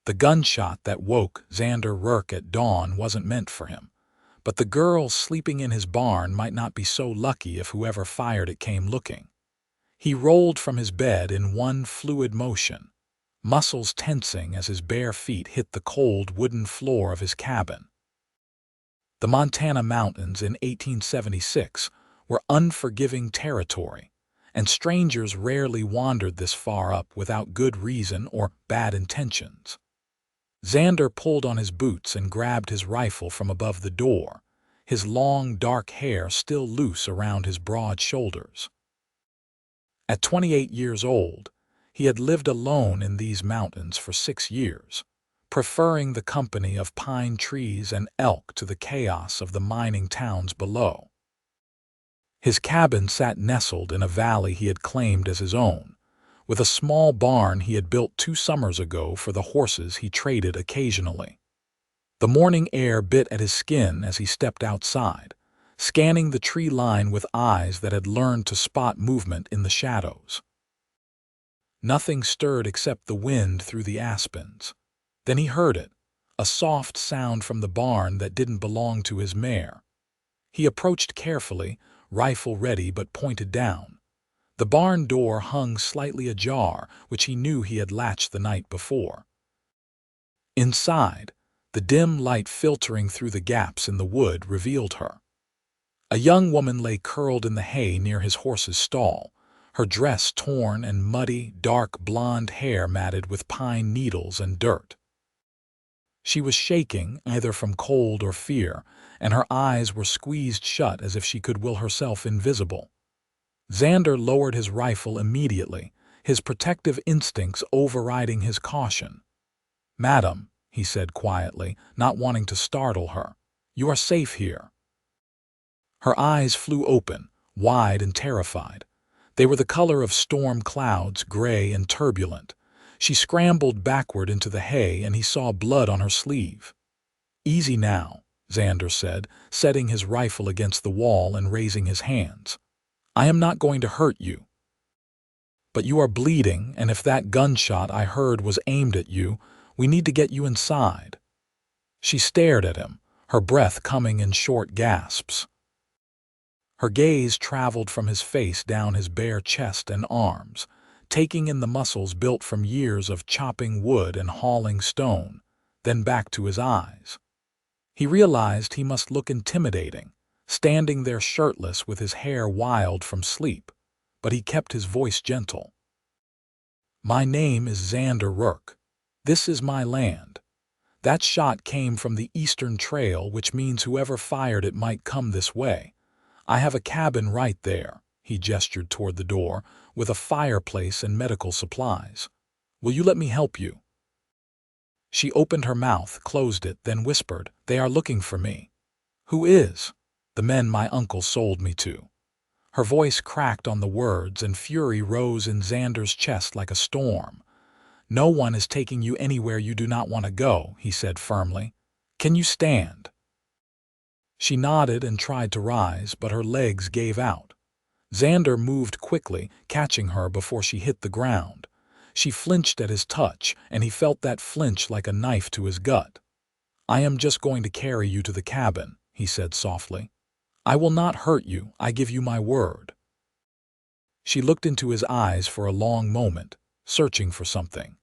The gunshot that woke Xander Rourke at dawn wasn't meant for him, but the girl sleeping in his barn might not be so lucky if whoever fired it came looking. He rolled from his bed in one fluid motion, muscles tensing as his bare feet hit the cold wooden floor of his cabin. The Montana mountains in 1876 were unforgiving territory, and strangers rarely wandered this far up without good reason or bad intentions. Xander pulled on his boots and grabbed his rifle from above the door, his long, dark hair still loose around his broad shoulders. At 28 years old, he had lived alone in these mountains for 6 years, preferring the company of pine trees and elk to the chaos of the mining towns below. His cabin sat nestled in a valley he had claimed as his own, with a small barn he had built 2 summers ago for the horses he traded occasionally. The morning air bit at his skin as he stepped outside, scanning the tree line with eyes that had learned to spot movement in the shadows. Nothing stirred except the wind through the aspens. Then he heard it, a soft sound from the barn that didn't belong to his mare. He approached carefully, rifle ready but pointed down. The barn door hung slightly ajar, which he knew he had latched the night before. Inside, the dim light filtering through the gaps in the wood revealed her. A young woman lay curled in the hay near his horse's stall, her dress torn and muddy, dark blonde hair matted with pine needles and dirt. She was shaking, either from cold or fear, and her eyes were squeezed shut as if she could will herself invisible. Xander lowered his rifle immediately, his protective instincts overriding his caution. "Madam," he said quietly, not wanting to startle her, "you are safe here." Her eyes flew open, wide and terrified. They were the color of storm clouds, gray and turbulent. She scrambled backward into the hay, and he saw blood on her sleeve. "Easy now," Xander said, setting his rifle against the wall and raising his hands. "I am not going to hurt you. But you are bleeding, and if that gunshot I heard was aimed at you, we need to get you inside." She stared at him, her breath coming in short gasps. Her gaze traveled from his face down his bare chest and arms, taking in the muscles built from years of chopping wood and hauling stone, then back to his eyes. He realized he must look intimidating, standing there shirtless with his hair wild from sleep, but he kept his voice gentle. "My name is Xander Rourke. This is my land. That shot came from the eastern trail, which means whoever fired it might come this way. I have a cabin right there," he gestured toward the door, "with a fireplace and medical supplies. Will you let me help you?" She opened her mouth, closed it, then whispered, "They are looking for me." "Who is?" "The men my uncle sold me to." Her voice cracked on the words, and fury rose in Xander's chest like a storm. "No one is taking you anywhere you do not want to go," he said firmly. "Can you stand?" She nodded and tried to rise, but her legs gave out. Xander moved quickly, catching her before she hit the ground. She flinched at his touch, and he felt that flinch like a knife to his gut. "I am just going to carry you to the cabin," he said softly. "I will not hurt you, I give you my word." She looked into his eyes for a long moment, searching for something.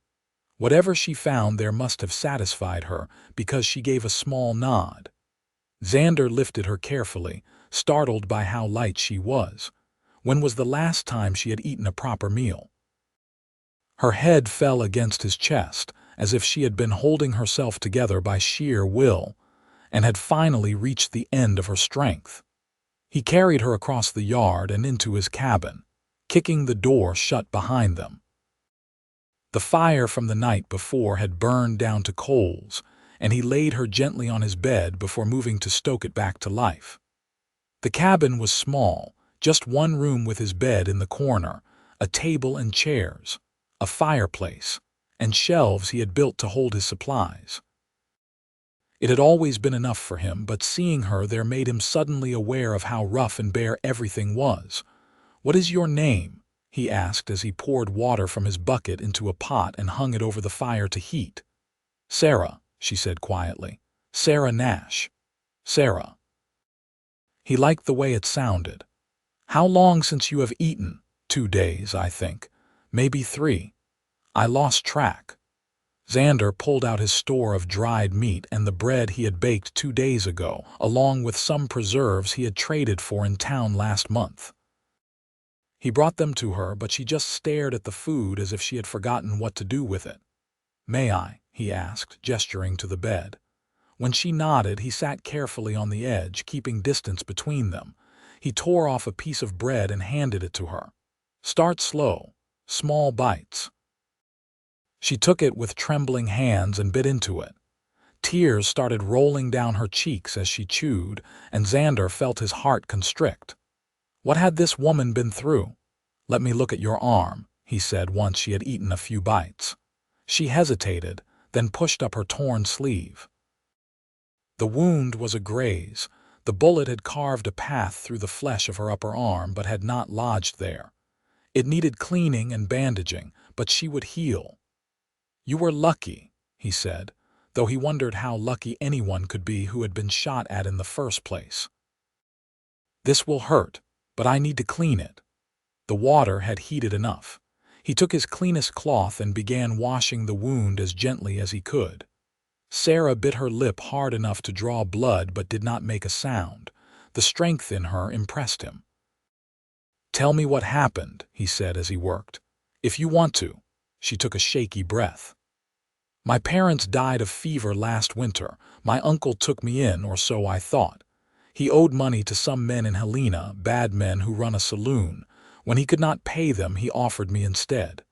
Whatever she found there must have satisfied her, because she gave a small nod. Xander lifted her carefully, startled by how light she was. When was the last time she had eaten a proper meal? Her head fell against his chest, as if she had been holding herself together by sheer will, and had finally reached the end of her strength. He carried her across the yard and into his cabin, kicking the door shut behind them. The fire from the night before had burned down to coals, and he laid her gently on his bed before moving to stoke it back to life. The cabin was small, just one room with his bed in the corner, a table and chairs, a fireplace, and shelves he had built to hold his supplies. It had always been enough for him, but seeing her there made him suddenly aware of how rough and bare everything was. "What is your name?" he asked as he poured water from his bucket into a pot and hung it over the fire to heat. Sarah, she said quietly. Sarah Nash. Sarah. He liked the way it sounded. How long since you have eaten? 2 days, I think. Maybe 3. I lost track. Xander pulled out his store of dried meat and the bread he had baked 2 days ago, along with some preserves he had traded for in town last month. He brought them to her, but she just stared at the food as if she had forgotten what to do with it. May I? He asked, gesturing to the bed. When she nodded, he sat carefully on the edge, keeping distance between them. He tore off a piece of bread and handed it to her. Start slow, small bites. She took it with trembling hands and bit into it. Tears started rolling down her cheeks as she chewed, and Xander felt his heart constrict. What had this woman been through? Let me look at your arm, he said once she had eaten a few bites. She hesitated, then pushed up her torn sleeve. The wound was a graze. The bullet had carved a path through the flesh of her upper arm but had not lodged there. It needed cleaning and bandaging, but she would heal. You were lucky, he said, though he wondered how lucky anyone could be who had been shot at in the first place. This will hurt, but I need to clean it. The water had heated enough. He took his cleanest cloth and began washing the wound as gently as he could. Sarah bit her lip hard enough to draw blood but did not make a sound. The strength in her impressed him. Tell me what happened, he said as he worked. If you want to. She took a shaky breath. My parents died of fever last winter. My uncle took me in, or so I thought. He owed money to some men in Helena, bad men who run a saloon. When he could not pay them, he offered me instead.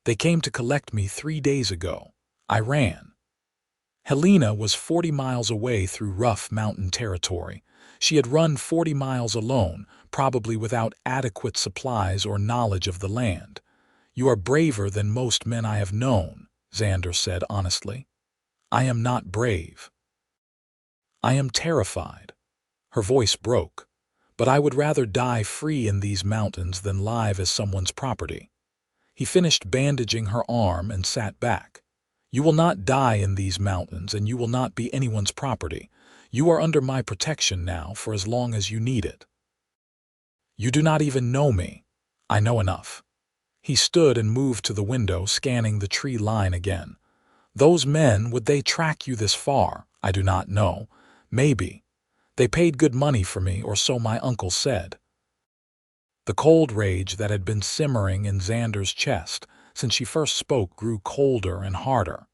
They came to collect me 3 days ago. I ran. Helena was 40 miles away through rough mountain territory. She had run 40 miles alone, probably without adequate supplies or knowledge of the land. You are braver than most men I have known, Xander said honestly. I am not brave. I am terrified. Her voice broke. But I would rather die free in these mountains than live as someone's property. He finished bandaging her arm and sat back. You will not die in these mountains, and you will not be anyone's property. You are under my protection now for as long as you need it. You do not even know me. I know enough. He stood and moved to the window, scanning the tree line again. Those men, would they track you this far? I do not know. Maybe. They paid good money for me, or so my uncle said. The cold rage that had been simmering in Xander's chest since she first spoke grew colder and harder.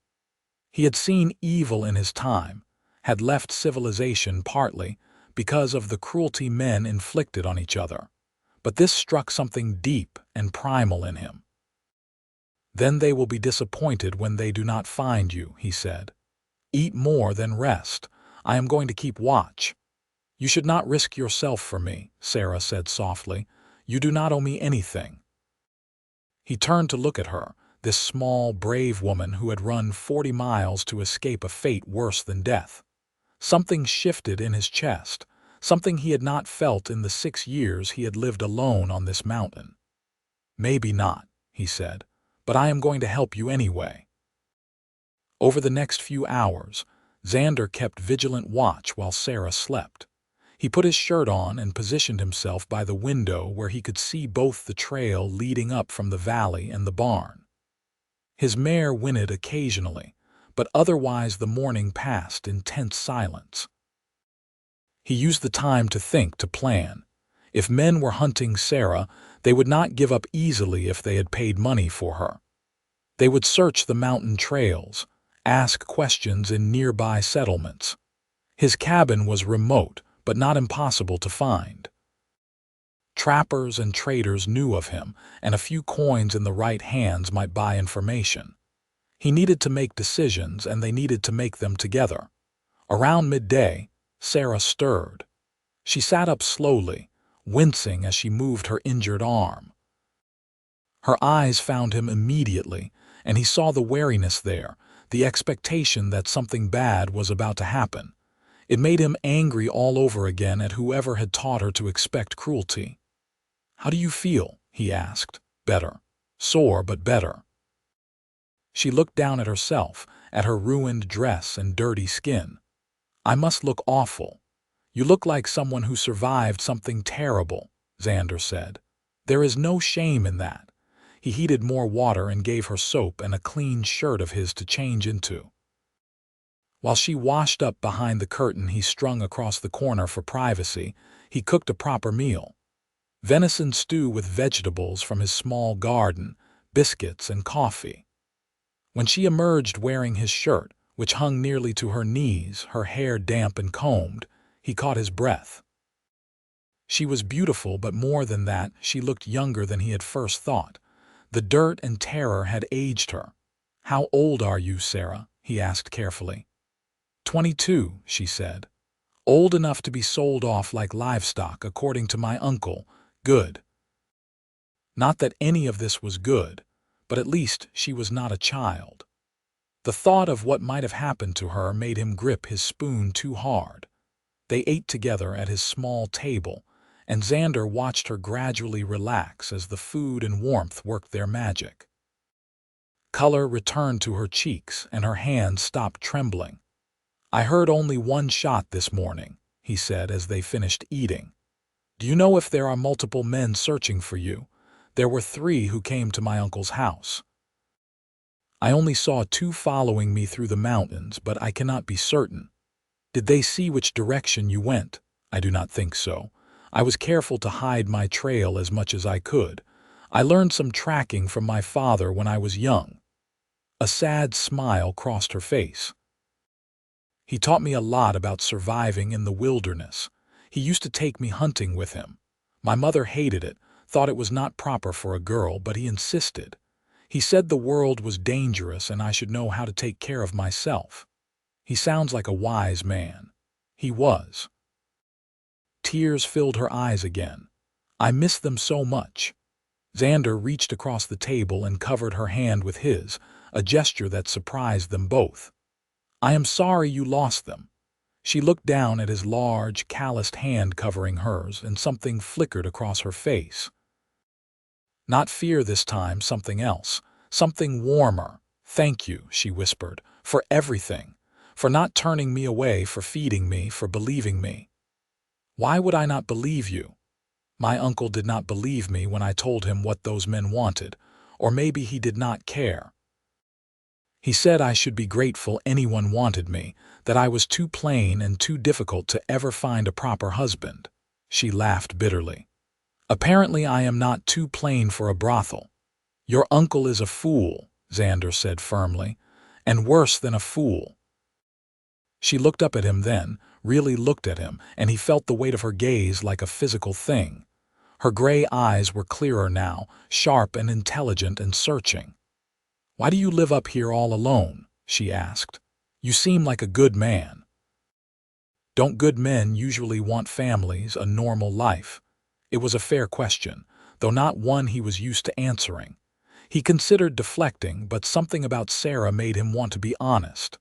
He had seen evil in his time, had left civilization partly because of the cruelty men inflicted on each other. But this struck something deep and primal in him. Then they will be disappointed when they do not find you, he said. Eat more than rest. I am going to keep watch. You should not risk yourself for me, Sarah said softly. You do not owe me anything. He turned to look at her, this small, brave woman who had run 40 miles to escape a fate worse than death. Something shifted in his chest, something he had not felt in the 6 years he had lived alone on this mountain. Maybe not, he said, but I am going to help you anyway. Over the next few hours, Xander kept vigilant watch while Sarah slept. He put his shirt on and positioned himself by the window where he could see both the trail leading up from the valley and the barn. His mare whinnied occasionally, but otherwise the morning passed in tense silence. He used the time to think, to plan. If men were hunting Sarah, they would not give up easily if they had paid money for her. They would search the mountain trails, ask questions in nearby settlements. His cabin was remote, but not impossible to find. Trappers and traders knew of him, and a few coins in the right hands might buy information. He needed to make decisions, and they needed to make them together. Around midday, Sarah stirred. She sat up slowly, wincing as she moved her injured arm. Her eyes found him immediately, and he saw the wariness there, the expectation that something bad was about to happen. It made him angry all over again at whoever had taught her to expect cruelty. How do you feel? He asked. Better. Sore, but better. She looked down at herself, at her ruined dress and dirty skin. "I must look awful. You look like someone who survived something terrible," Xander said. "There is no shame in that." He heated more water and gave her soap and a clean shirt of his to change into. While she washed up behind the curtain he strung across the corner for privacy, he cooked a proper meal. Venison stew with vegetables from his small garden, biscuits and coffee. When she emerged wearing his shirt, which hung nearly to her knees, her hair damp and combed, he caught his breath. She was beautiful, but more than that, she looked younger than he had first thought. The dirt and terror had aged her. "How old are you, Sarah?" he asked carefully. 22, she said. "Old enough to be sold off like livestock, according to my uncle. Good." Not that any of this was good, but at least she was not a child. The thought of what might have happened to her made him grip his spoon too hard. They ate together at his small table, and Xander watched her gradually relax as the food and warmth worked their magic. Color returned to her cheeks and her hands stopped trembling. "I heard only one shot this morning," he said as they finished eating. "Do you know if there are multiple men searching for you? There were 3 who came to my uncle's house. I only saw 2 following me through the mountains, but I cannot be certain." "Did they see which direction you went?" "I do not think so. I was careful to hide my trail as much as I could. I learned some tracking from my father when I was young." A sad smile crossed her face. "He taught me a lot about surviving in the wilderness. He used to take me hunting with him. My mother hated it, thought it was not proper for a girl, but he insisted. He said the world was dangerous and I should know how to take care of myself. He sounds like a wise man." He was. Tears filled her eyes again. "I miss them so much." Xander reached across the table and covered her hand with his, a gesture that surprised them both. "I am sorry you lost them." She looked down at his large, calloused hand covering hers, and something flickered across her face. Not fear this time, something else, something warmer. "Thank you," she whispered, "for everything, for not turning me away, for feeding me, for believing me." "Why would I not believe you?" "My uncle did not believe me when I told him what those men wanted, or maybe he did not care. He said I should be grateful anyone wanted me, that I was too plain and too difficult to ever find a proper husband." She laughed bitterly. "Apparently I am not too plain for a brothel." "Your uncle is a fool," Xander said firmly, "and worse than a fool." She looked up at him then, really looked at him, and he felt the weight of her gaze like a physical thing. Her gray eyes were clearer now, sharp and intelligent and searching. "Why do you live up here all alone?" she asked. "You seem like a good man." Don't good men usually want families, a normal life? It was a fair question, though not one he was used to answering. He considered deflecting, but something about Sarah made him want to be honest.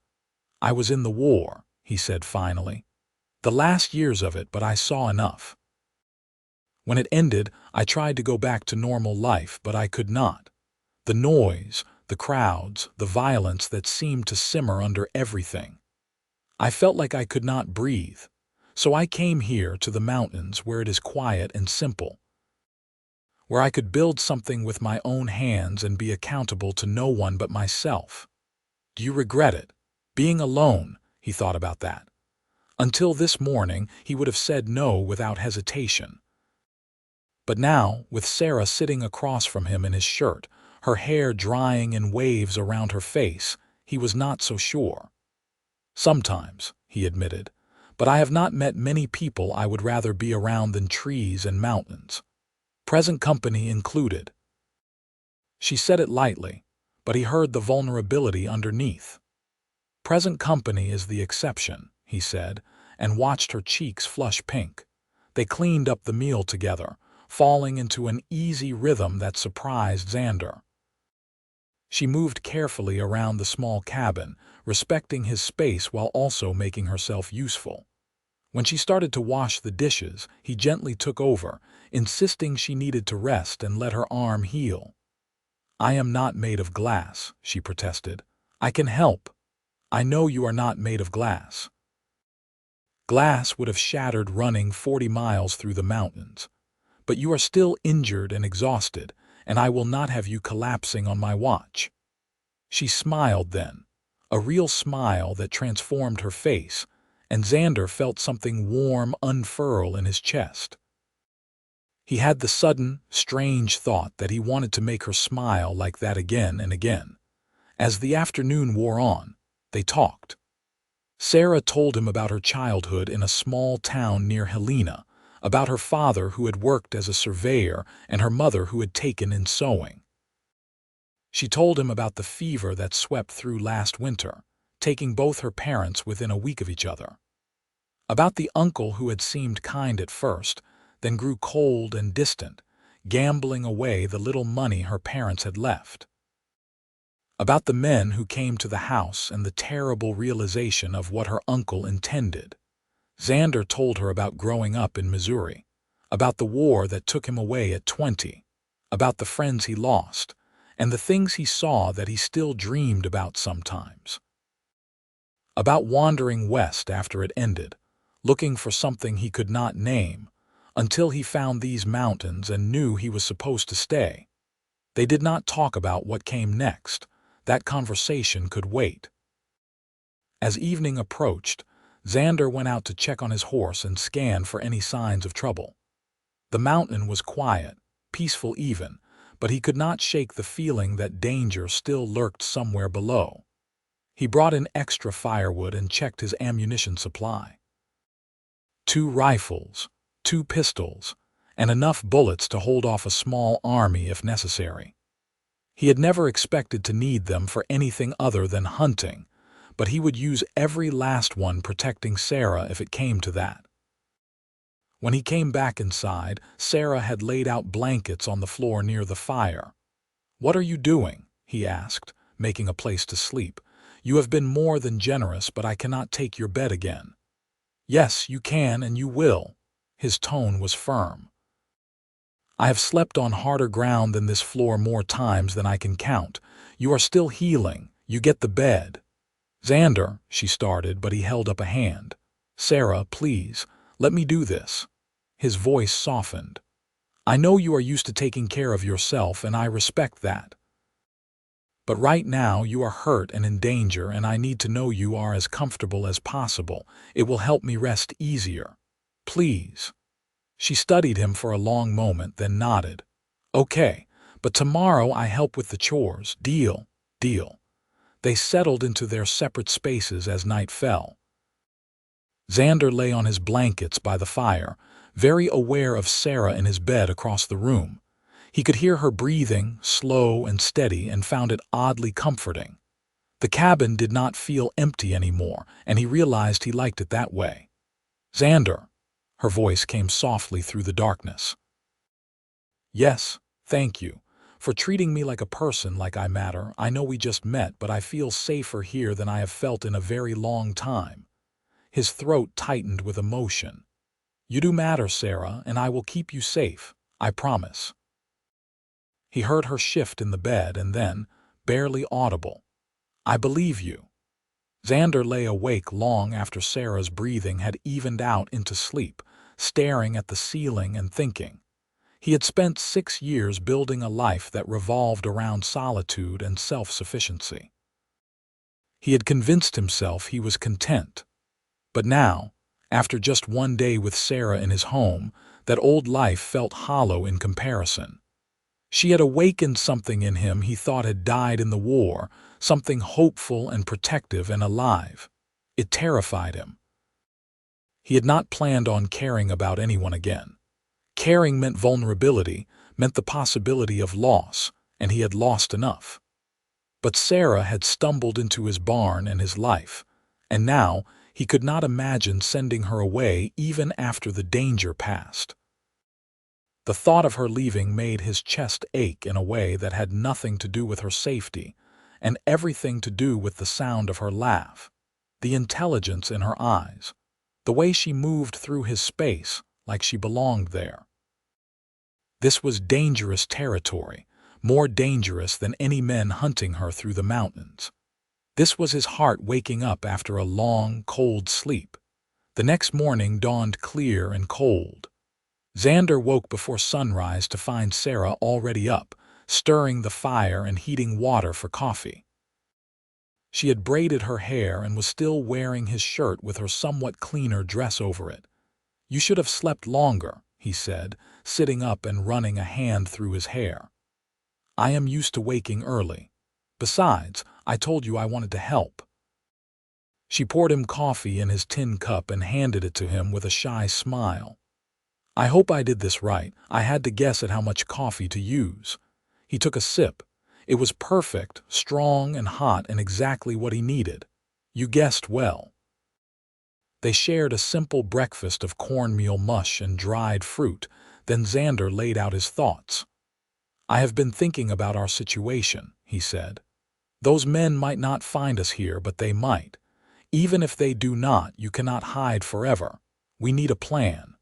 "I was in the war," he said finally. "The last years of it, but I saw enough. When it ended, I tried to go back to normal life, but I could not. The noise, the crowds, the violence that seemed to simmer under everything. I felt like I could not breathe. So I came here to the mountains where it is quiet and simple, where I could build something with my own hands and be accountable to no one but myself." "Do you regret it? Being alone?" He thought about that. Until this morning, he would have said no without hesitation. But now, with Sarah sitting across from him in his shirt, her hair drying in waves around her face, he was not so sure. "Sometimes," he admitted, "but I have not met many people I would rather be around than trees and mountains. Present company included." She said it lightly, but he heard the vulnerability underneath. "Present company is the exception," he said, and watched her cheeks flush pink. They cleaned up the meal together, falling into an easy rhythm that surprised Xander. She moved carefully around the small cabin, respecting his space while also making herself useful. When she started to wash the dishes, he gently took over, insisting she needed to rest and let her arm heal. "I am not made of glass," she protested. "I can help." I know you are not made of glass. Glass would have shattered running 40 miles through the mountains. But you are still injured and exhausted, and I will not have you collapsing on my watch." She smiled then, a real smile that transformed her face, and Xander felt something warm unfurl in his chest. He had the sudden, strange thought that he wanted to make her smile like that again and again. As the afternoon wore on, they talked. Sarah told him about her childhood in a small town near Helena, about her father who had worked as a surveyor and her mother who had taken in sewing. She told him about the fever that swept through last winter, taking both her parents within a week of each other. About the uncle who had seemed kind at first, then grew cold and distant, gambling away the little money her parents had left. About the men who came to the house and the terrible realization of what her uncle intended. Xander told her about growing up in Missouri, about the war that took him away at 20, about the friends he lost, and the things he saw that he still dreamed about sometimes. About wandering west after it ended, looking for something he could not name, until he found these mountains and knew he was supposed to stay. They did not talk about what came next. That conversation could wait. As evening approached, Xander went out to check on his horse and scan for any signs of trouble. The mountain was quiet, peaceful even, but he could not shake the feeling that danger still lurked somewhere below. He brought in extra firewood and checked his ammunition supply. 2 rifles, 2 pistols, and enough bullets to hold off a small army if necessary. He had never expected to need them for anything other than hunting, but he would use every last one protecting Sarah if it came to that. When he came back inside, Sarah had laid out blankets on the floor near the fire. "What are you doing?" he asked, making a place to sleep. "You have been more than generous, but I cannot take your bed again." "Yes, you can and you will." His tone was firm. "I have slept on harder ground than this floor more times than I can count. You are still healing. You get the bed." "Xander," she started, but he held up a hand. "Sarah, please, let me do this." His voice softened. "I know you are used to taking care of yourself, and I respect that. But right now you are hurt and in danger, and I need to know you are as comfortable as possible. It will help me rest easier. Please." She studied him for a long moment, then nodded. "Okay, but tomorrow I help with the chores. Deal?" "Deal." They settled into their separate spaces as night fell. Xander lay on his blankets by the fire, very aware of Sarah in his bed across the room. He could hear her breathing, slow and steady, and found it oddly comforting. The cabin did not feel empty anymore, and he realized he liked it that way. "Xander." Her voice came softly through the darkness. "Yes, thank you. For treating me like a person, like I matter. I know we just met, but I feel safer here than I have felt in a very long time." His throat tightened with emotion. "You do matter, Sarah, and I will keep you safe. I promise." He heard her shift in the bed and then, barely audible, "I believe you." Xander lay awake long after Sarah's breathing had evened out into sleep, staring at the ceiling and thinking. He had spent 6 years building a life that revolved around solitude and self-sufficiency. He had convinced himself he was content. But now, after just one day with Sarah in his home, that old life felt hollow in comparison. She had awakened something in him he thought had died in the war, something hopeful and protective and alive. It terrified him. He had not planned on caring about anyone again. Caring meant vulnerability, meant the possibility of loss, and he had lost enough. But Sarah had stumbled into his barn and his life, and now he could not imagine sending her away even after the danger passed. The thought of her leaving made his chest ache in a way that had nothing to do with her safety, and everything to do with the sound of her laugh, the intelligence in her eyes, the way she moved through his space like she belonged there. This was dangerous territory, more dangerous than any men hunting her through the mountains. This was his heart waking up after a long, cold sleep. The next morning dawned clear and cold. Xander woke before sunrise to find Sarah already up, stirring the fire and heating water for coffee. She had braided her hair and was still wearing his shirt with her somewhat cleaner dress over it. "You should have slept longer," he said, sitting up and running a hand through his hair. "I am used to waking early. Besides, I told you I wanted to help." She poured him coffee in his tin cup and handed it to him with a shy smile. "I hope I did this right. I had to guess at how much coffee to use." He took a sip. It was perfect, strong and hot, and exactly what he needed. "You guessed well." They shared a simple breakfast of cornmeal mush and dried fruit. Then Xander laid out his thoughts. "I have been thinking about our situation," he said. "Those men might not find us here, but they might. Even if they do not, you cannot hide forever. We need a plan."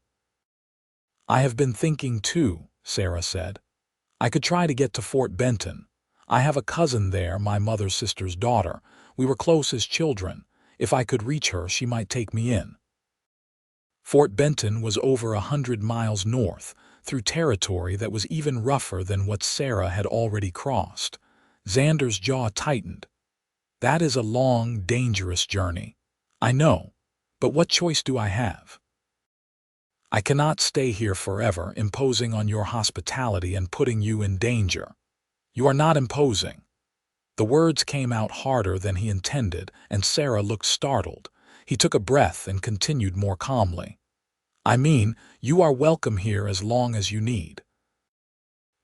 "I have been thinking too," Sarah said. "I could try to get to Fort Benton. I have a cousin there, my mother's sister's daughter. We were close as children. If I could reach her, she might take me in." Fort Benton was over 100 miles north, through territory that was even rougher than what Sarah had already crossed. Xander's jaw tightened. "That is a long, dangerous journey." "I know, but what choice do I have? I cannot stay here forever, imposing on your hospitality and putting you in danger." "You are not imposing." The words came out harder than he intended, and Sarah looked startled. He took a breath and continued more calmly. "I mean, you are welcome here as long as you need.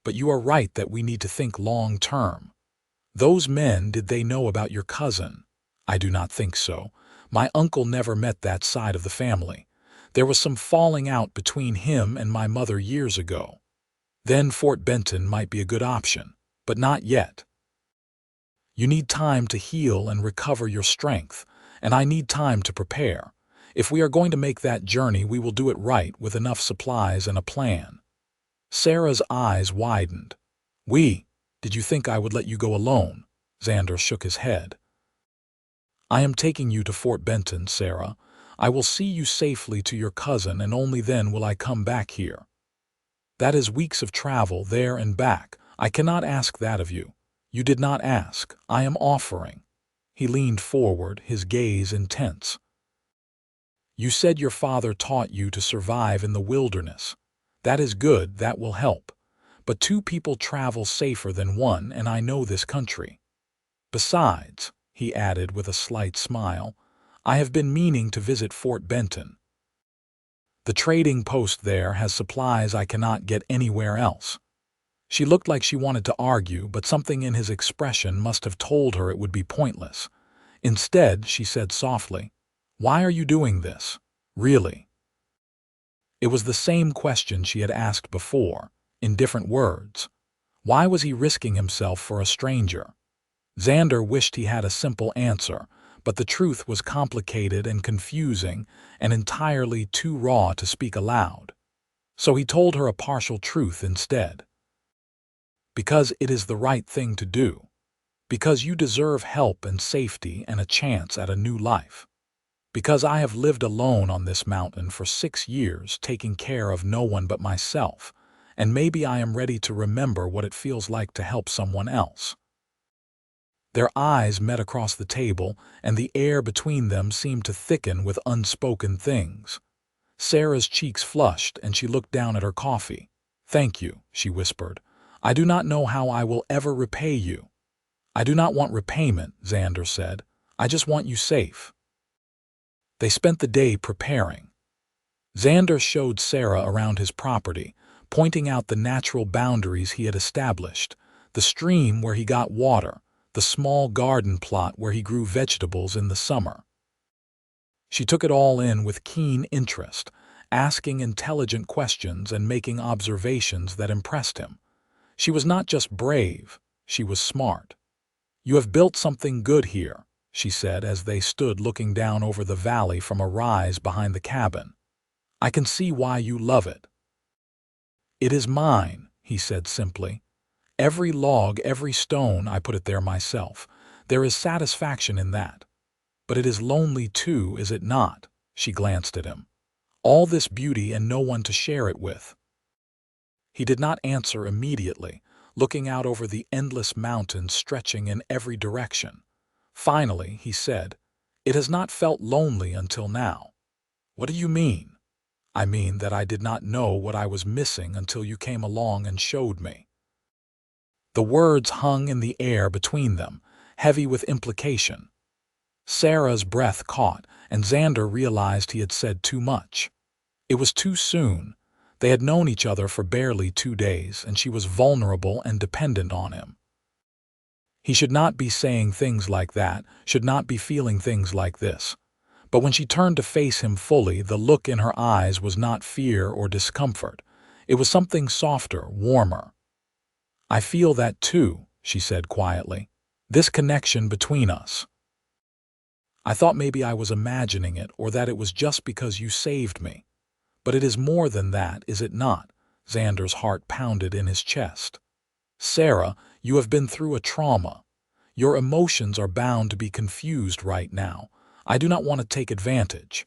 But you are right that we need to think long term. Those men, did they know about your cousin?" "I do not think so. My uncle never met that side of the family. There was some falling out between him and my mother years ago. Then Fort Benton might be a good option, but not yet. You need time to heal and recover your strength, and I need time to prepare. If we are going to make that journey, we will do it right, with enough supplies and a plan." Sarah's eyes widened. Did you think I would let you go alone?" Xander shook his head. "I am taking you to Fort Benton, Sarah. I will see you safely to your cousin, and only then will I come back here. That is weeks of travel there and back. I cannot ask that of you. You did not ask. I am offering." He leaned forward, his gaze intense. "You said your father taught you to survive in the wilderness. That is good, that will help. But two people travel safer than one, and I know this country. Besides," he added with a slight smile, "I have been meaning to visit Fort Benton. The trading post there has supplies I cannot get anywhere else." She looked like she wanted to argue, but something in his expression must have told her it would be pointless. Instead, she said softly, "Why are you doing this? Really?" It was the same question she had asked before, in different words. Why was he risking himself for a stranger? Xander wished he had a simple answer, but the truth was complicated and confusing and entirely too raw to speak aloud. So he told her a partial truth instead. "Because it is the right thing to do. Because you deserve help and safety and a chance at a new life. Because I have lived alone on this mountain for 6 years, taking care of no one but myself, and maybe I am ready to remember what it feels like to help someone else." Their eyes met across the table, and the air between them seemed to thicken with unspoken things. Sarah's cheeks flushed, and she looked down at her coffee. "Thank you," she whispered. "I do not know how I will ever repay you." "I do not want repayment," Xander said. "I just want you safe." They spent the day preparing. Xander showed Sarah around his property, pointing out the natural boundaries he had established, the stream where he got water, the small garden plot where he grew vegetables in the summer. She took it all in with keen interest, asking intelligent questions and making observations that impressed him. She was not just brave, she was smart. "You have built something good here," she said as they stood looking down over the valley from a rise behind the cabin. "I can see why you love it." "It is mine," he said simply. "Every log, every stone, I put it there myself. There is satisfaction in that. But it is lonely too, is it not? She glanced at him. All this beauty and no one to share it with. He did not answer immediately, looking out over the endless mountains stretching in every direction. Finally, he said, "It has not felt lonely until now." "What do you mean?" "I mean that I did not know what I was missing until you came along and showed me." The words hung in the air between them, heavy with implication. Sarah's breath caught, and Xander realized he had said too much. It was too soon. They had known each other for barely 2 days, and she was vulnerable and dependent on him. He should not be saying things like that, should not be feeling things like this. But when she turned to face him fully, the look in her eyes was not fear or discomfort. It was something softer, warmer. "I feel that too," she said quietly. "This connection between us. I thought maybe I was imagining it, or that it was just because you saved me. But it is more than that, is it not?" Xander's heart pounded in his chest. "Sarah, you have been through a trauma. Your emotions are bound to be confused right now. I do not want to take advantage."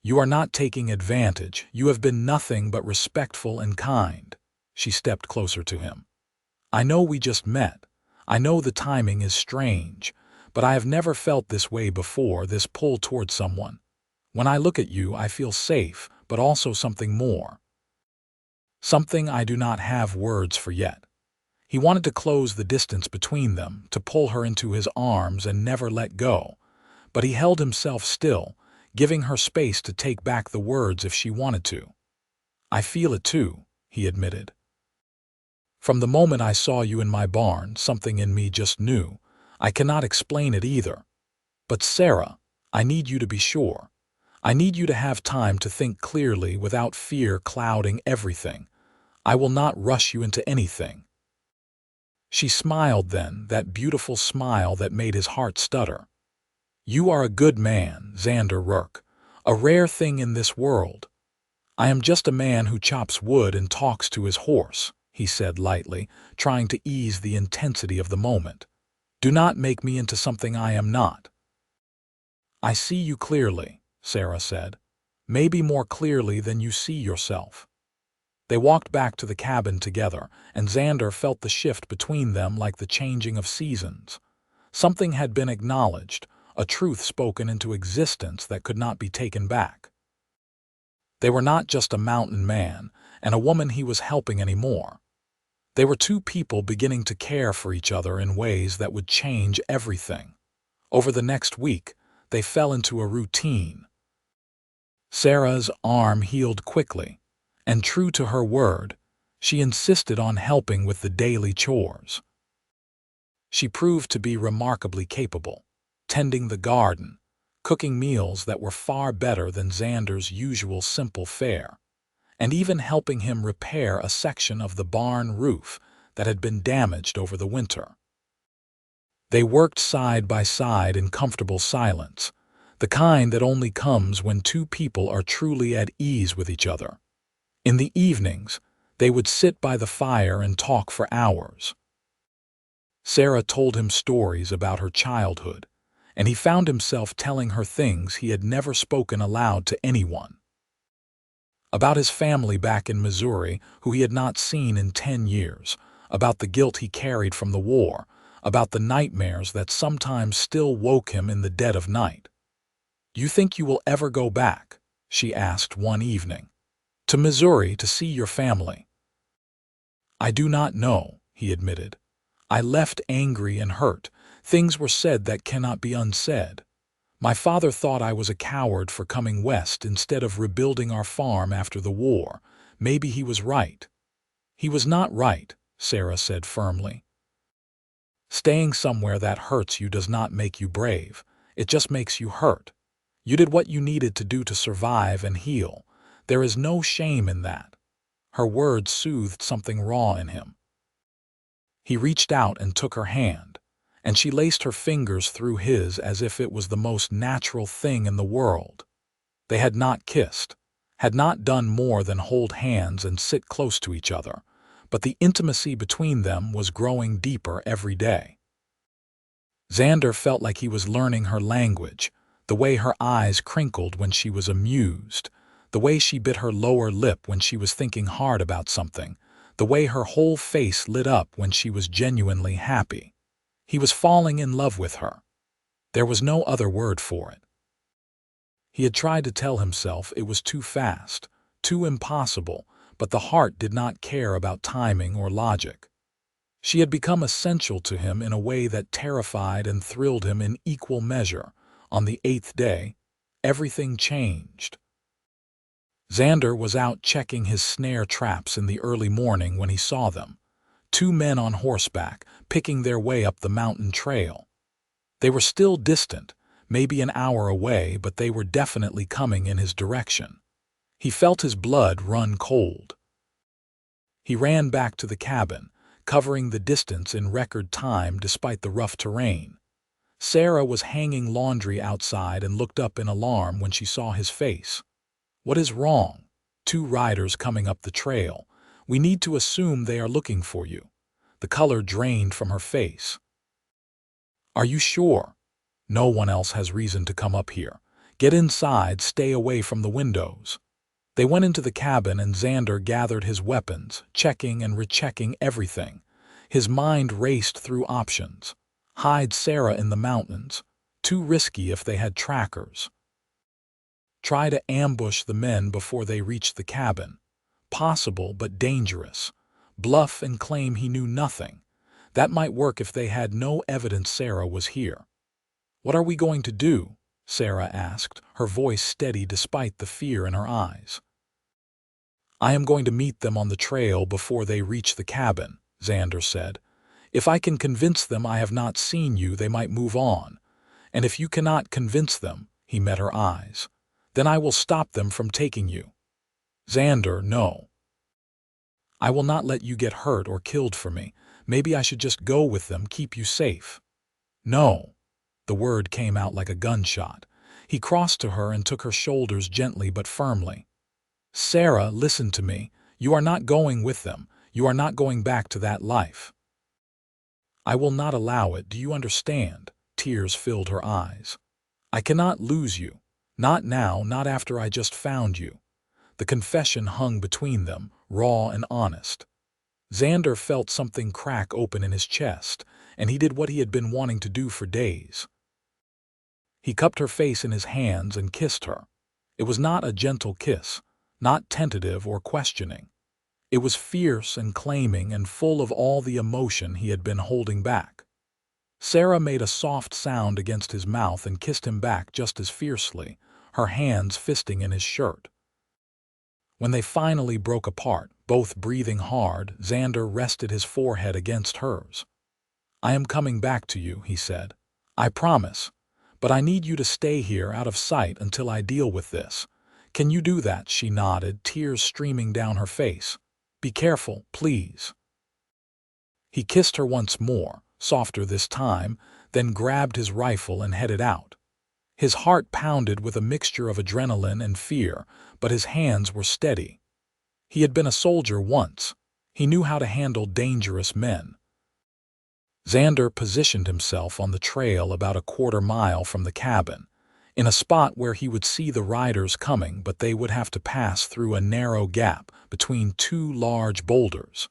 "You are not taking advantage. You have been nothing but respectful and kind." She stepped closer to him. "I know we just met. I know the timing is strange. But I have never felt this way before, this pull toward someone. When I look at you, I feel safe, but also something more. Something I do not have words for yet." He wanted to close the distance between them, to pull her into his arms and never let go. But he held himself still, giving her space to take back the words if she wanted to. "I feel it too," he admitted. "From the moment I saw you in my barn, something in me just knew. I cannot explain it either. But Sarah, I need you to be sure. I need you to have time to think clearly without fear clouding everything. I will not rush you into anything." She smiled then, that beautiful smile that made his heart stutter. "You are a good man, Xander Rourke, a rare thing in this world." "I am just a man who chops wood and talks to his horse," he said lightly, trying to ease the intensity of the moment. "Do not make me into something I am not." "I see you clearly," Sarah said. "Maybe more clearly than you see yourself." They walked back to the cabin together, and Xander felt the shift between them like the changing of seasons. Something had been acknowledged, a truth spoken into existence that could not be taken back. They were not just a mountain man and a woman he was helping anymore. They were two people beginning to care for each other in ways that would change everything. Over the next week, they fell into a routine. Sarah's arm healed quickly, and true to her word, she insisted on helping with the daily chores. She proved to be remarkably capable, tending the garden, cooking meals that were far better than Xander's usual simple fare, and even helping him repair a section of the barn roof that had been damaged over the winter. They worked side by side in comfortable silence, the kind that only comes when two people are truly at ease with each other. In the evenings, they would sit by the fire and talk for hours. Sarah told him stories about her childhood, and he found himself telling her things he had never spoken aloud to anyone. About his family back in Missouri, who he had not seen in 10 years, about the guilt he carried from the war, about the nightmares that sometimes still woke him in the dead of night. "You think you will ever go back?" she asked one evening. "To Missouri to see your family?" "I do not know," he admitted. "I left angry and hurt. Things were said that cannot be unsaid. My father thought I was a coward for coming west instead of rebuilding our farm after the war. Maybe he was right." "He was not right," Sarah said firmly. "Staying somewhere that hurts you does not make you brave. It just makes you hurt. You did what you needed to do to survive and heal. There is no shame in that." Her words soothed something raw in him. He reached out and took her hand, and she laced her fingers through his as if it was the most natural thing in the world. They had not kissed, had not done more than hold hands and sit close to each other, but the intimacy between them was growing deeper every day. Xander felt like he was learning her language, the way her eyes crinkled when she was amused, the way she bit her lower lip when she was thinking hard about something, the way her whole face lit up when she was genuinely happy. He was falling in love with her. There was no other word for it. He had tried to tell himself it was too fast, too impossible, but the heart did not care about timing or logic. She had become essential to him in a way that terrified and thrilled him in equal measure. On the 8th day, everything changed. Xander was out checking his snare traps in the early morning when he saw them. 2 men on horseback, picking their way up the mountain trail. They were still distant, maybe an hour away, but they were definitely coming in his direction. He felt his blood run cold. He ran back to the cabin, covering the distance in record time despite the rough terrain. Sarah was hanging laundry outside and looked up in alarm when she saw his face. "What is wrong?" "2 riders coming up the trail. We need to assume they are looking for you." The color drained from her face. "Are you sure?" "No one else has reason to come up here. Get inside, stay away from the windows." They went into the cabin and Xander gathered his weapons, checking and rechecking everything. His mind raced through options. Hide Sarah in the mountains. Too risky if they had trackers. Try to ambush the men before they reached the cabin. Possible but dangerous. Bluff and claim he knew nothing. That might work if they had no evidence Sarah was here. "What are we going to do?" Sarah asked, her voice steady despite the fear in her eyes. "I am going to meet them on the trail before they reach the cabin," Xander said. "If I can convince them I have not seen you, they might move on. And if you cannot convince them," he met her eyes, "then I will stop them from taking you." "Xander, no. I will not let you get hurt or killed for me. Maybe I should just go with them, keep you safe." "No." The word came out like a gunshot. He crossed to her and took her shoulders gently but firmly. "Sarah, listen to me. You are not going with them. You are not going back to that life." "I will not allow it, do you understand?" Tears filled her eyes. "I cannot lose you. Not now, not after I just found you." The confession hung between them, raw and honest. Xander felt something crack open in his chest, and he did what he had been wanting to do for days. He cupped her face in his hands and kissed her. It was not a gentle kiss, not tentative or questioning. It was fierce and claiming and full of all the emotion he had been holding back. Sarah made a soft sound against his mouth and kissed him back just as fiercely, her hands fisting in his shirt. When they finally broke apart, both breathing hard, Xander rested his forehead against hers. "I am coming back to you," he said. "I promise. But I need you to stay here out of sight until I deal with this. Can you do that?" She nodded, tears streaming down her face. "Be careful, please." He kissed her once more, softer this time, then grabbed his rifle and headed out. His heart pounded with a mixture of adrenaline and fear, but his hands were steady. He had been a soldier once. He knew how to handle dangerous men. Xander positioned himself on the trail about a quarter-mile from the cabin, in a spot where he would see the riders coming, but they would have to pass through a narrow gap between 2 large boulders.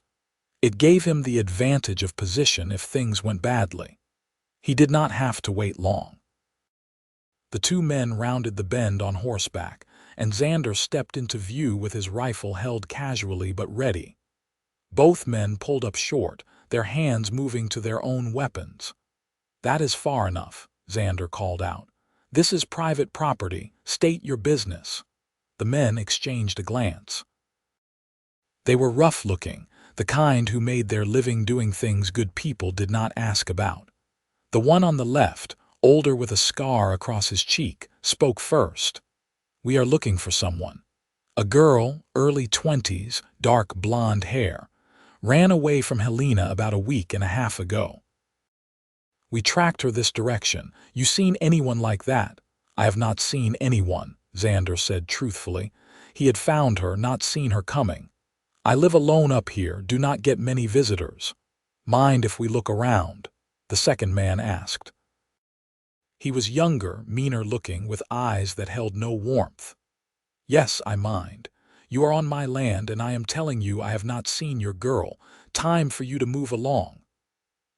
It gave him the advantage of position if things went badly. He did not have to wait long. The 2 men rounded the bend on horseback, and Xander stepped into view with his rifle held casually but ready. Both men pulled up short, their hands moving to their own weapons. "That is far enough," Xander called out. "This is private property. State your business." The men exchanged a glance. They were rough-looking, the kind who made their living doing things good people did not ask about. The one on the left, older with a scar across his cheek, spoke first. "We are looking for someone. A girl, early 20s, dark blonde hair. Ran away from Helena about a week and a half ago. We tracked her this direction. You seen anyone like that?" "I have not seen anyone," Xander said truthfully. He had found her, not seen her coming. "I live alone up here, do not get many visitors." "Mind if we look around?" the second man asked. He was younger, meaner-looking, with eyes that held no warmth. "Yes, I mind. You are on my land, and I am telling you I have not seen your girl. Time for you to move along."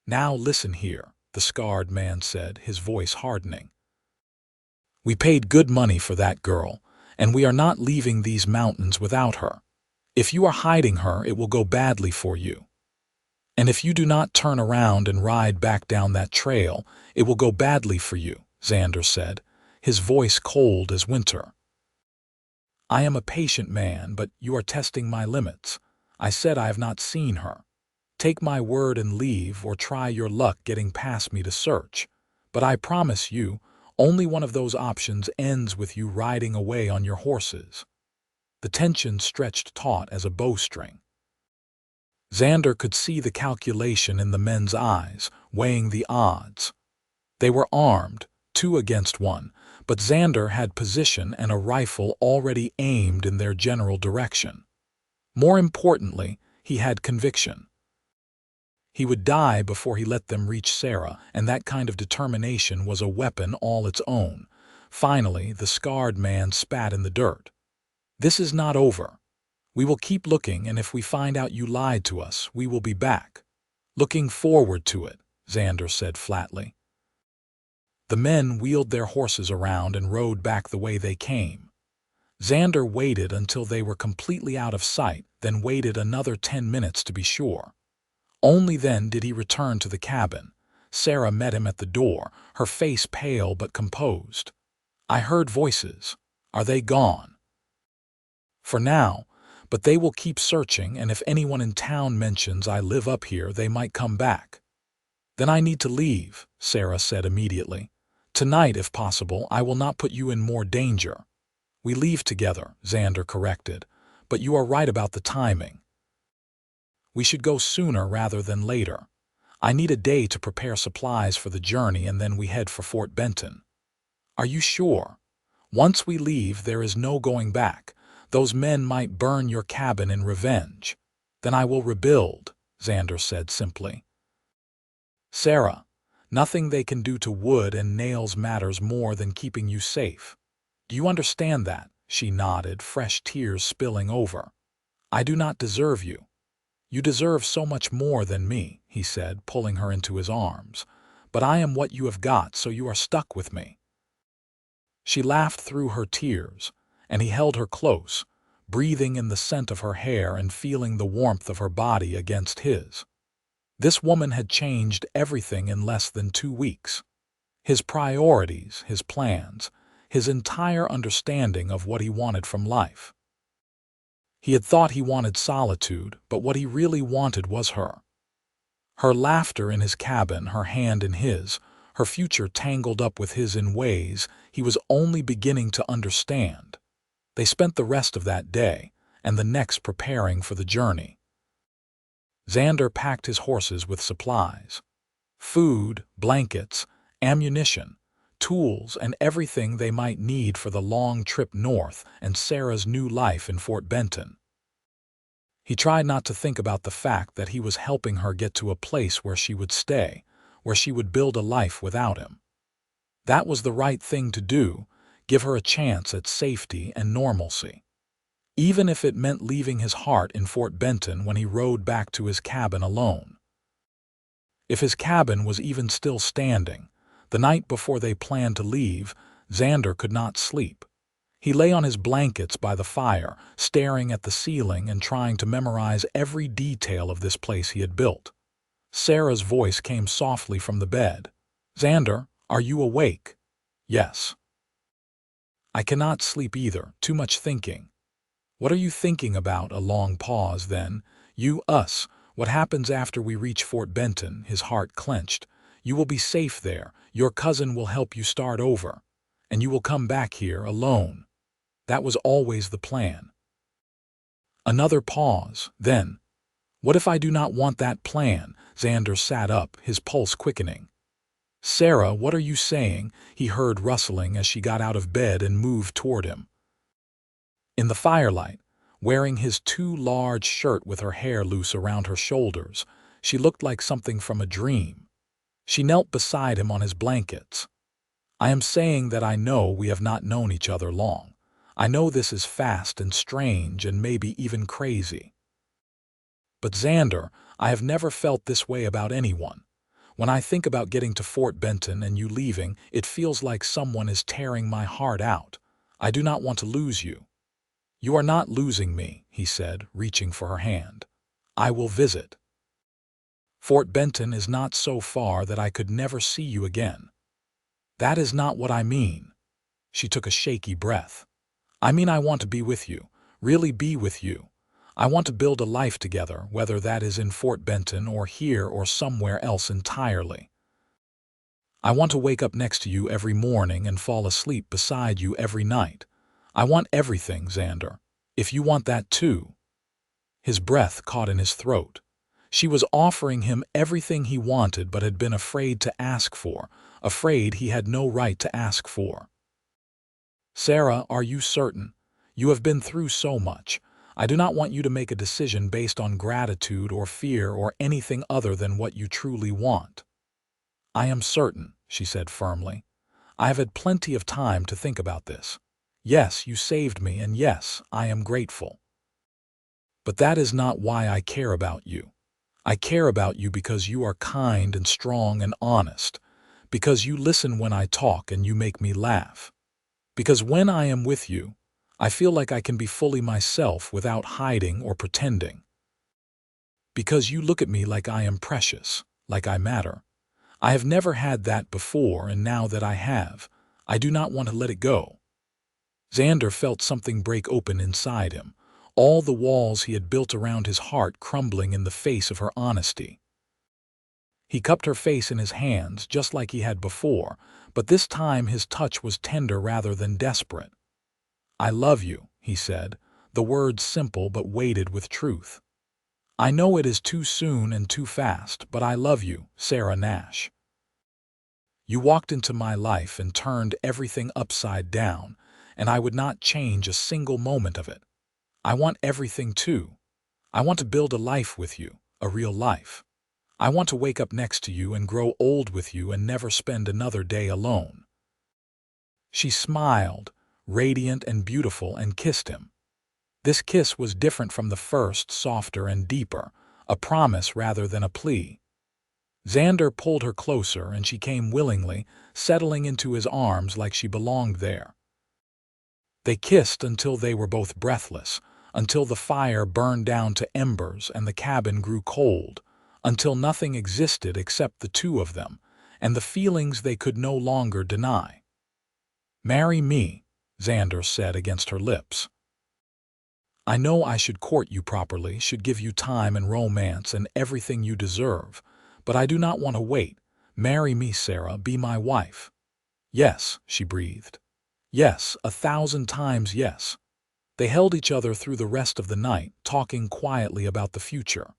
"Now listen here," the scarred man said, his voice hardening. "We paid good money for that girl, and we are not leaving these mountains without her. If you are hiding her, it will go badly for you. And if you do not turn around and ride back down that trail, it will go badly for you," Xander said, his voice cold as winter. "I am a patient man, but you are testing my limits. I said I have not seen her. Take my word and leave, or try your luck getting past me to search. But I promise you, only one of those options ends with you riding away on your horses." The tension stretched taut as a bowstring. Xander could see the calculation in the men's eyes, weighing the odds. They were armed, 2 against 1, but Xander had position and a rifle already aimed in their general direction. More importantly, he had conviction. He would die before he let them reach Sarah, and that kind of determination was a weapon all its own. Finally, the scarred man spat in the dirt. "This is not over. We will keep looking, and if we find out you lied to us, we will be back." "Looking forward to it," Xander said flatly. The men wheeled their horses around and rode back the way they came. Xander waited until they were completely out of sight, then waited another 10 minutes to be sure. Only then did he return to the cabin. Sarah met him at the door, her face pale but composed. "I heard voices. Are they gone?" "For now, but they will keep searching, and if anyone in town mentions I live up here, they might come back." "Then I need to leave," Sarah said immediately. "Tonight, if possible. I will not put you in more danger." "We leave together," Xander corrected, "but you are right about the timing. We should go sooner rather than later. I need a day to prepare supplies for the journey, and then we head for Fort Benton." "Are you sure? Once we leave, there is no going back. Those men might burn your cabin in revenge." "Then I will rebuild," Xander said simply. "Sarah, nothing they can do to wood and nails matters more than keeping you safe. Do you understand that?" She nodded, fresh tears spilling over. "I do not deserve you." "You deserve so much more than me," he said, pulling her into his arms. "But I am what you have got, so you are stuck with me." She laughed through her tears, and he held her close, breathing in the scent of her hair and feeling the warmth of her body against his. This woman had changed everything in less than 2 weeks. His priorities, his plans, his entire understanding of what he wanted from life. He had thought he wanted solitude, but what he really wanted was her. Her laughter in his cabin, her hand in his, her future tangled up with his in ways he was only beginning to understand. They spent the rest of that day and the next preparing for the journey. Xander packed his horses with supplies. Food, blankets, ammunition, tools, and everything they might need for the long trip north and Sarah's new life in Fort Benton. He tried not to think about the fact that he was helping her get to a place where she would stay, where she would build a life without him. That was the right thing to do, give her a chance at safety and normalcy. Even if it meant leaving his heart in Fort Benton when he rode back to his cabin alone. If his cabin was even still standing, the night before they planned to leave, Xander could not sleep. He lay on his blankets by the fire, staring at the ceiling and trying to memorize every detail of this place he had built. Sarah's voice came softly from the bed. "Xander, are you awake?" "Yes." "I cannot sleep either, too much thinking." "What are you thinking about?" A long pause, then. "You, us. What happens after we reach Fort Benton?" His heart clenched. "You will be safe there. Your cousin will help you start over. And you will come back here alone. That was always the plan." Another pause, then. "What if I do not want that plan?" Xander sat up, his pulse quickening. "Sarah, what are you saying?" He heard rustling as she got out of bed and moved toward him. In the firelight, wearing his too large shirt with her hair loose around her shoulders, she looked like something from a dream. She knelt beside him on his blankets. I am saying that I know we have not known each other long. I know this is fast and strange and maybe even crazy. But Xander, I have never felt this way about anyone. When I think about getting to Fort Benton and you leaving, it feels like someone is tearing my heart out. I do not want to lose you. You are not losing me, he said, reaching for her hand. I will visit. Fort Benton is not so far that I could never see you again. That is not what I mean. She took a shaky breath. I mean, I want to be with you, really be with you. I want to build a life together, whether that is in Fort Benton or here or somewhere else entirely. I want to wake up next to you every morning and fall asleep beside you every night. I want everything, Xander. If you want that too. His breath caught in his throat. She was offering him everything he wanted but had been afraid to ask for, afraid he had no right to ask for. Sarah, are you certain? You have been through so much. I do not want you to make a decision based on gratitude or fear or anything other than what you truly want. I am certain, she said firmly. I have had plenty of time to think about this. Yes, you saved me, and yes, I am grateful. But that is not why I care about you. I care about you because you are kind and strong and honest, because you listen when I talk and you make me laugh. Because when I am with you, I feel like I can be fully myself without hiding or pretending. Because you look at me like I am precious, like I matter. I have never had that before, and now that I have, I do not want to let it go. Xander felt something break open inside him, all the walls he had built around his heart crumbling in the face of her honesty. He cupped her face in his hands just like he had before, but this time his touch was tender rather than desperate. I love you, he said, the words simple but weighted with truth. I know it is too soon and too fast, but I love you, Sarah Nash. You walked into my life and turned everything upside down, and I would not change a single moment of it. I want everything too. I want to build a life with you, a real life. I want to wake up next to you and grow old with you and never spend another day alone. She smiled, radiant and beautiful, and kissed him. This kiss was different from the first, softer and deeper, a promise rather than a plea. Xander pulled her closer and she came willingly, settling into his arms like she belonged there. They kissed until they were both breathless, until the fire burned down to embers and the cabin grew cold, until nothing existed except the two of them, and the feelings they could no longer deny. Marry me, Xander said against her lips. I know I should court you properly, should give you time and romance and everything you deserve, but I do not want to wait. Marry me, Sarah, be my wife. Yes, she breathed. Yes, 1,000 times yes. They held each other through the rest of the night, talking quietly about the future.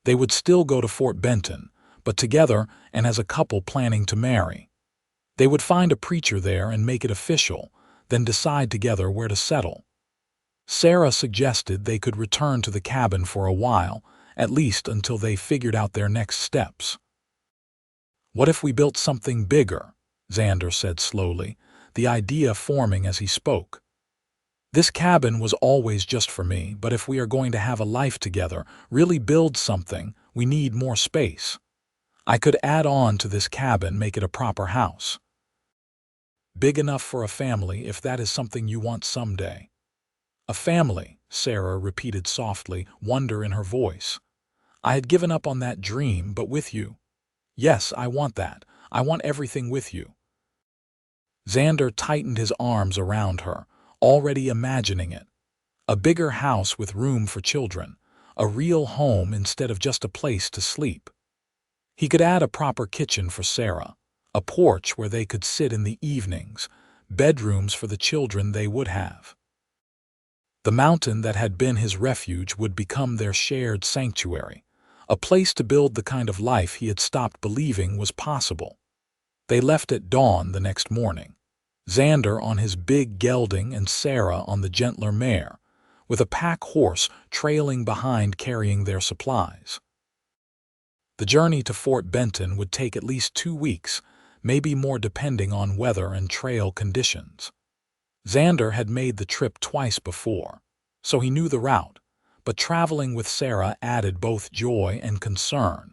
They would still go to Fort Benton, but together and as a couple planning to marry. They would find a preacher there and make it official, then decide together where to settle. Sarah suggested they could return to the cabin for a while, at least until they figured out their next steps. What if we built something bigger? Xander said slowly, the idea forming as he spoke. This cabin was always just for me, but if we are going to have a life together, really build something, we need more space. I could add on to this cabin, make it a proper house. Big enough for a family if that is something you want someday. A family, Sarah repeated softly, wonder in her voice. I had given up on that dream, but with you. Yes, I want that. I want everything with you. Xander tightened his arms around her, already imagining it. A bigger house with room for children, a real home instead of just a place to sleep. He could add a proper kitchen for Sarah, a porch where they could sit in the evenings, bedrooms for the children they would have. The mountain that had been his refuge would become their shared sanctuary, a place to build the kind of life he had stopped believing was possible. They left at dawn the next morning, Xander on his big gelding and Sarah on the gentler mare, with a pack horse trailing behind carrying their supplies. The journey to Fort Benton would take at least 2 weeks, maybe more depending on weather and trail conditions. Xander had made the trip twice before, so he knew the route, but traveling with Sarah added both joy and concern.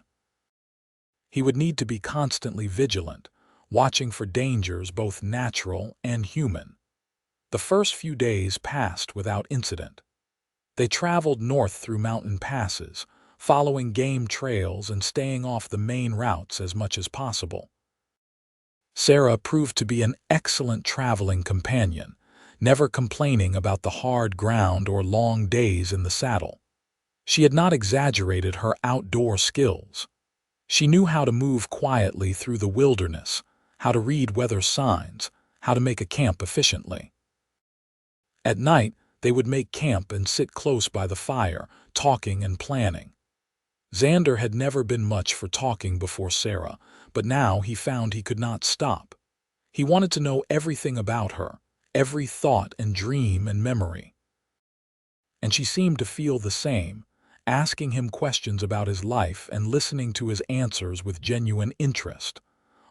He would need to be constantly vigilant, watching for dangers both natural and human. The first few days passed without incident. They traveled north through mountain passes, following game trails and staying off the main routes as much as possible. Sarah proved to be an excellent traveling companion, never complaining about the hard ground or long days in the saddle. She had not exaggerated her outdoor skills. She knew how to move quietly through the wilderness, how to read weather signs, how to make a camp efficiently. At night, they would make camp and sit close by the fire, talking and planning. Xander had never been much for talking before Sarah, but now he found he could not stop. He wanted to know everything about her, every thought and dream and memory. And she seemed to feel the same, asking him questions about his life and listening to his answers with genuine interest.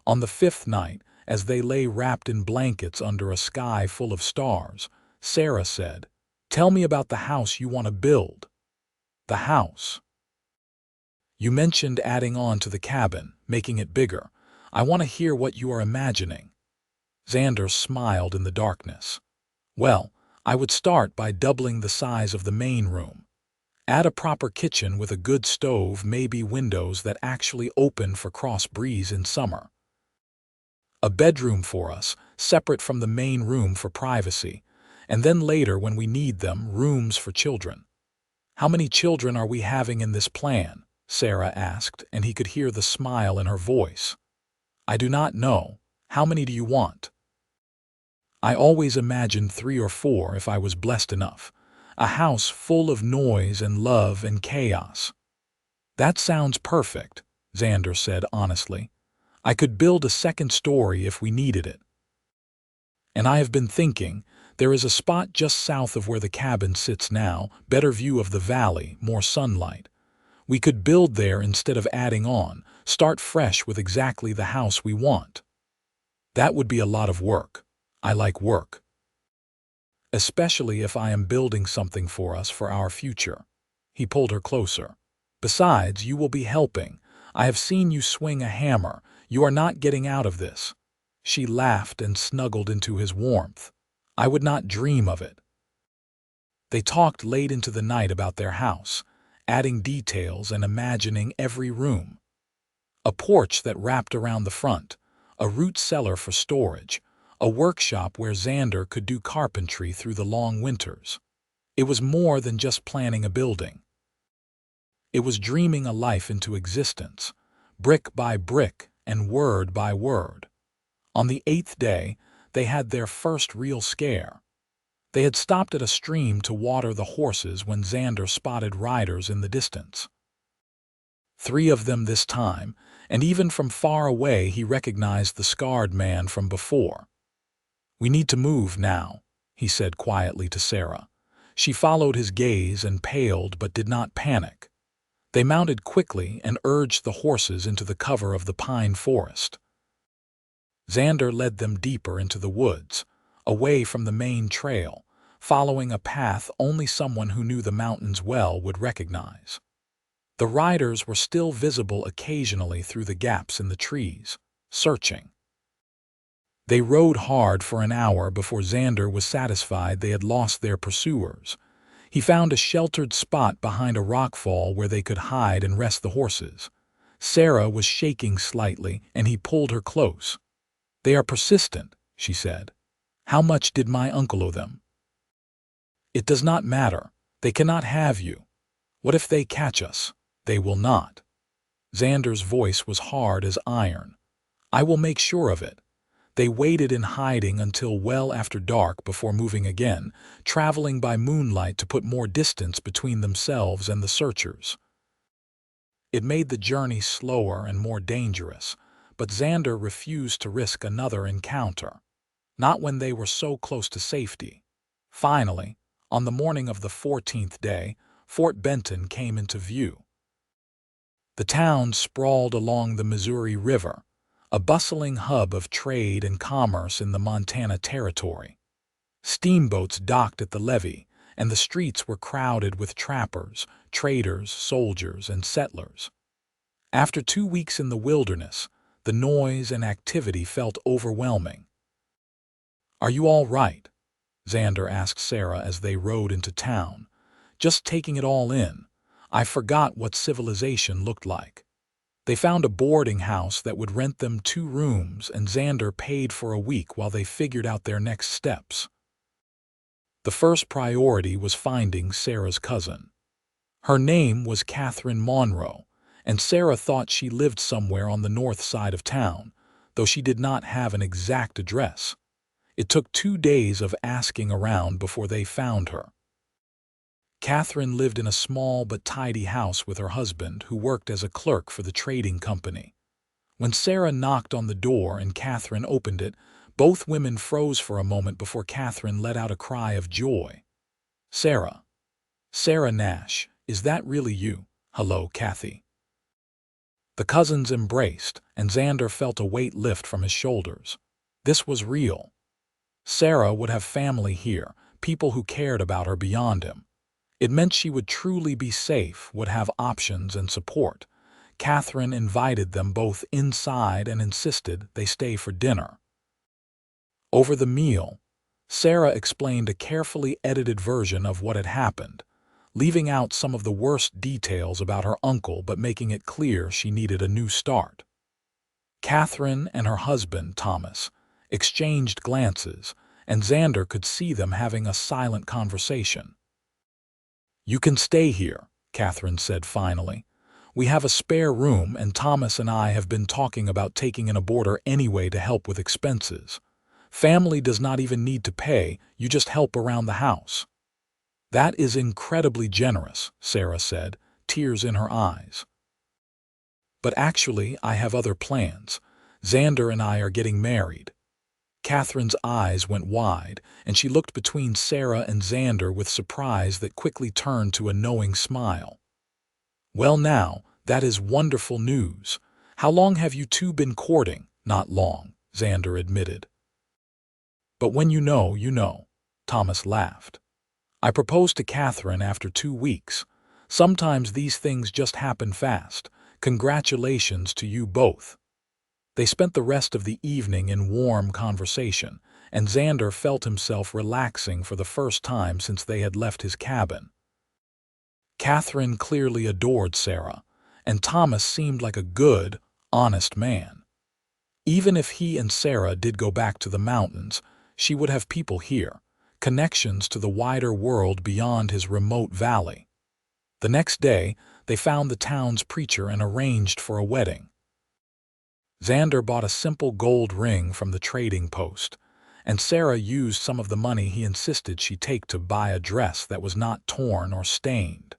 On the fifth night, as they lay wrapped in blankets under a sky full of stars, Sarah said, "Tell me about the house you want to build." "The house? You mentioned adding on to the cabin, making it bigger. I want to hear what you are imagining." Xander smiled in the darkness. "Well, I would start by doubling the size of the main room. Add a proper kitchen with a good stove, maybe windows that actually open for cross breeze in summer. A bedroom for us, separate from the main room for privacy, and then later when we need them, rooms for children." "How many children are we having in this plan?" Sarah asked, and he could hear the smile in her voice. "I do not know. How many do you want?" "I always imagined 3 or 4 if I was blessed enough. A house full of noise and love and chaos." "That sounds perfect," Xander said honestly. "I could build a second story if we needed it. And I have been thinking, there is a spot just south of where the cabin sits now, better view of the valley, more sunlight. We could build there instead of adding on, start fresh with exactly the house we want." "That would be a lot of work. I like work. Especially if I am building something for us for our future." He pulled her closer. "Besides, you will be helping. I have seen you swing a hammer. You are not getting out of this." She laughed and snuggled into his warmth. "I would not dream of it." They talked late into the night about their house, adding details and imagining every room. A porch that wrapped around the front, a root cellar for storage, a workshop where Xander could do carpentry through the long winters. It was more than just planning a building. It was dreaming a life into existence, brick by brick and word by word. On the 8th day, they had their first real scare. They had stopped at a stream to water the horses when Xander spotted riders in the distance. 3 of them this time, and even from far away he recognized the scarred man from before. "We need to move now," he said quietly to Sarah. She followed his gaze and paled but did not panic. They mounted quickly and urged the horses into the cover of the pine forest. Xander led them deeper into the woods, away from the main trail, following a path only someone who knew the mountains well would recognize. The riders were still visible occasionally through the gaps in the trees, searching. They rode hard for an hour before Xander was satisfied they had lost their pursuers. He found a sheltered spot behind a rockfall where they could hide and rest the horses. Sarah was shaking slightly, and he pulled her close. "They are persistent," she said. "How much did my uncle owe them?" "It does not matter. They cannot have you. What if they catch us?" "They will not." Xander's voice was hard as iron. "I will make sure of it." They waited in hiding until well after dark before moving again, traveling by moonlight to put more distance between themselves and the searchers. It made the journey slower and more dangerous, but Xander refused to risk another encounter. Not when they were so close to safety. Finally, on the morning of the 14th day, Fort Benton came into view. The town sprawled along the Missouri River, a bustling hub of trade and commerce in the Montana Territory. Steamboats docked at the levee, and the streets were crowded with trappers, traders, soldiers, and settlers. After 2 weeks in the wilderness, the noise and activity felt overwhelming. "Are you all right?" Xander asked Sarah as they rode into town. "Just taking it all in. I forgot what civilization looked like." They found a boarding house that would rent them 2 rooms, and Xander paid for a week while they figured out their next steps. The first priority was finding Sarah's cousin. Her name was Catherine Monroe, and Sarah thought she lived somewhere on the north side of town, though she did not have an exact address. It took 2 days of asking around before they found her. Catherine lived in a small but tidy house with her husband, who worked as a clerk for the trading company. When Sarah knocked on the door and Catherine opened it, both women froze for a moment before Catherine let out a cry of joy. "Sarah. Sarah Nash, is that really you? Hello, Kathy." The cousins embraced, and Xander felt a weight lift from his shoulders. This was real. Sarah would have family here, people who cared about her beyond him. It meant she would truly be safe, would have options and support. Catherine invited them both inside and insisted they stay for dinner. Over the meal, Sarah explained a carefully edited version of what had happened, leaving out some of the worst details about her uncle but making it clear she needed a new start. Catherine and her husband, Thomas, exchanged glances, and Xander could see them having a silent conversation. "You can stay here," Catherine said finally. "We have a spare room, and Thomas and I have been talking about taking in a boarder anyway to help with expenses. Family does not even need to pay, you just help around the house." "That is incredibly generous," Sarah said, tears in her eyes. "But actually, I have other plans. Xander and I are getting married." Catherine's eyes went wide, and she looked between Sarah and Xander with surprise that quickly turned to a knowing smile. "Well now, that is wonderful news. How long have you two been courting?" "Not long," Xander admitted. "But when you know, you know," Thomas laughed. "I proposed to Catherine after 2 weeks. Sometimes these things just happen fast. Congratulations to you both." They spent the rest of the evening in warm conversation, and Xander felt himself relaxing for the first time since they had left his cabin. Catherine clearly adored Sarah, and Thomas seemed like a good, honest man. Even if he and Sarah did go back to the mountains, she would have people here, connections to the wider world beyond his remote valley. The next day, they found the town's preacher and arranged for a wedding. Xander bought a simple gold ring from the trading post, and Sarah used some of the money he insisted she take to buy a dress that was not torn or stained.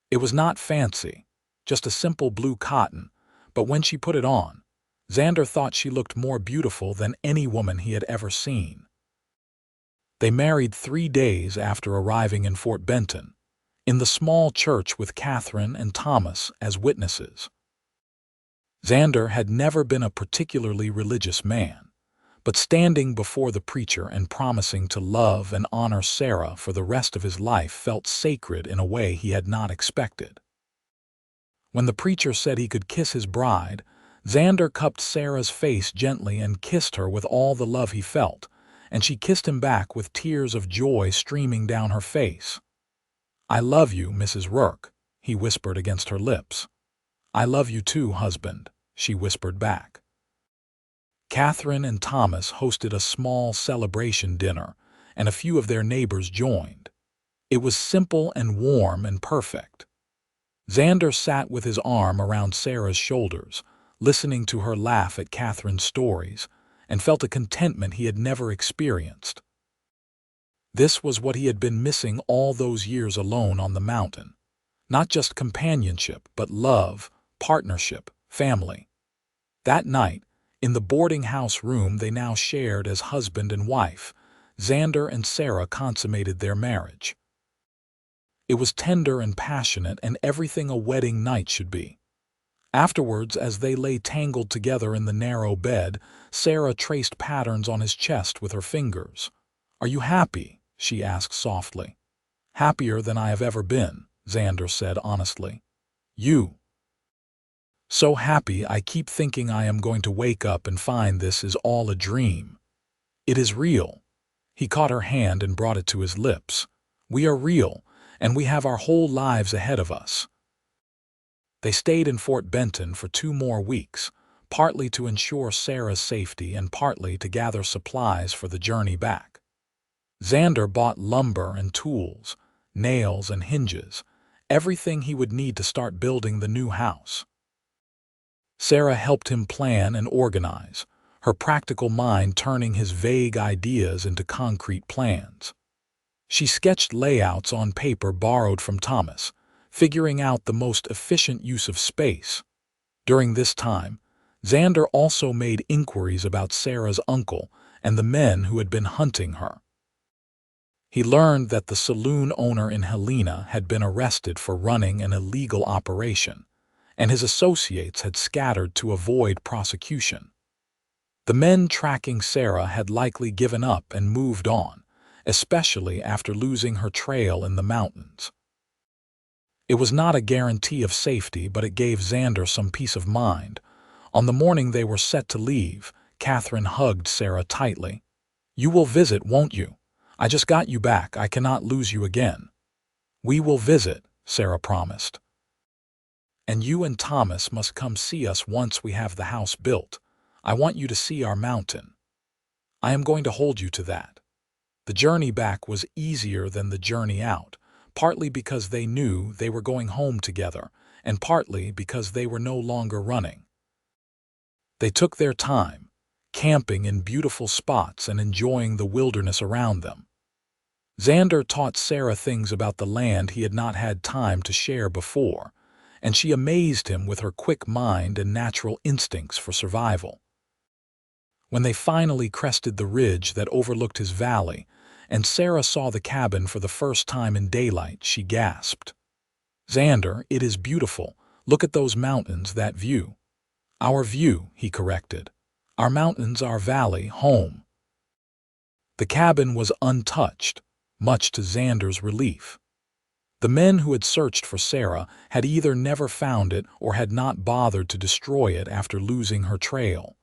It was not fancy, just a simple blue cotton, but when she put it on, Xander thought she looked more beautiful than any woman he had ever seen. They married 3 days after arriving in Fort Benton, in the small church with Catherine and Thomas as witnesses. Xander had never been a particularly religious man, but standing before the preacher and promising to love and honor Sarah for the rest of his life felt sacred in a way he had not expected. When the preacher said he could kiss his bride, Xander cupped Sarah's face gently and kissed her with all the love he felt, and she kissed him back with tears of joy streaming down her face. "I love you, Mrs. Rourke," he whispered against her lips. "I love you too, husband," she whispered back. Catherine and Thomas hosted a small celebration dinner, and a few of their neighbors joined. It was simple and warm and perfect. Xander sat with his arm around Sarah's shoulders, listening to her laugh at Catherine's stories, and felt a contentment he had never experienced. This was what he had been missing all those years alone on the mountain. Not just companionship, but love, partnership, family. That night, in the boarding house room they now shared as husband and wife, Xander and Sarah consummated their marriage. It was tender and passionate and everything a wedding night should be. Afterwards, as they lay tangled together in the narrow bed, Sarah traced patterns on his chest with her fingers. "Are you happy?" she asked softly. "Happier than I have ever been," Xander said honestly. "You?" "So happy I keep thinking I am going to wake up and find this is all a dream." "It is real." He caught her hand and brought it to his lips. "We are real, and we have our whole lives ahead of us." They stayed in Fort Benton for 2 more weeks, partly to ensure Sarah's safety and partly to gather supplies for the journey back. Xander bought lumber and tools, nails and hinges, everything he would need to start building the new house. Sarah helped him plan and organize, her practical mind turning his vague ideas into concrete plans. She sketched layouts on paper borrowed from Thomas, figuring out the most efficient use of space. During this time, Xander also made inquiries about Sarah's uncle and the men who had been hunting her. He learned that the saloon owner in Helena had been arrested for running an illegal operation, and his associates had scattered to avoid prosecution. The men tracking Sarah had likely given up and moved on, especially after losing her trail in the mountains. It was not a guarantee of safety, but it gave Xander some peace of mind. On the morning they were set to leave, Catherine hugged Sarah tightly. "You will visit, won't you? I just got you back. I cannot lose you again." "We will visit," Sarah promised. "And you and Thomas must come see us once we have the house built. I want you to see our mountain." "I am going to hold you to that." The journey back was easier than the journey out, partly because they knew they were going home together, and partly because they were no longer running. They took their time, camping in beautiful spots and enjoying the wilderness around them. Xander taught Sarah things about the land he had not had time to share before, and she amazed him with her quick mind and natural instincts for survival. When they finally crested the ridge that overlooked his valley, and Sarah saw the cabin for the first time in daylight, she gasped. "Xander, it is beautiful. Look at those mountains, that view." "Our view," he corrected. "Our mountains, our valley, home." The cabin was untouched, much to Xander's relief. The men who had searched for Sarah had either never found it or had not bothered to destroy it after losing her trail.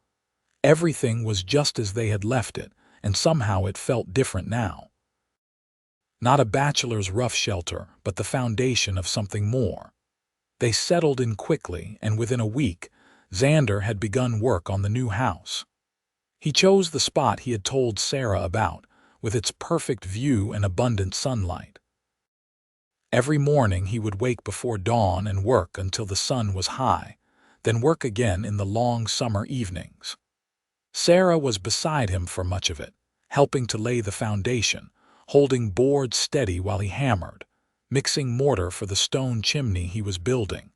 Everything was just as they had left it, and somehow it felt different now. Not a bachelor's rough shelter, but the foundation of something more. They settled in quickly, and within a week, Xander had begun work on the new house. He chose the spot he had told Sarah about, with its perfect view and abundant sunlight. Every morning he would wake before dawn and work until the sun was high, then work again in the long summer evenings. Sarah was beside him for much of it, helping to lay the foundation, holding boards steady while he hammered, mixing mortar for the stone chimney he was building.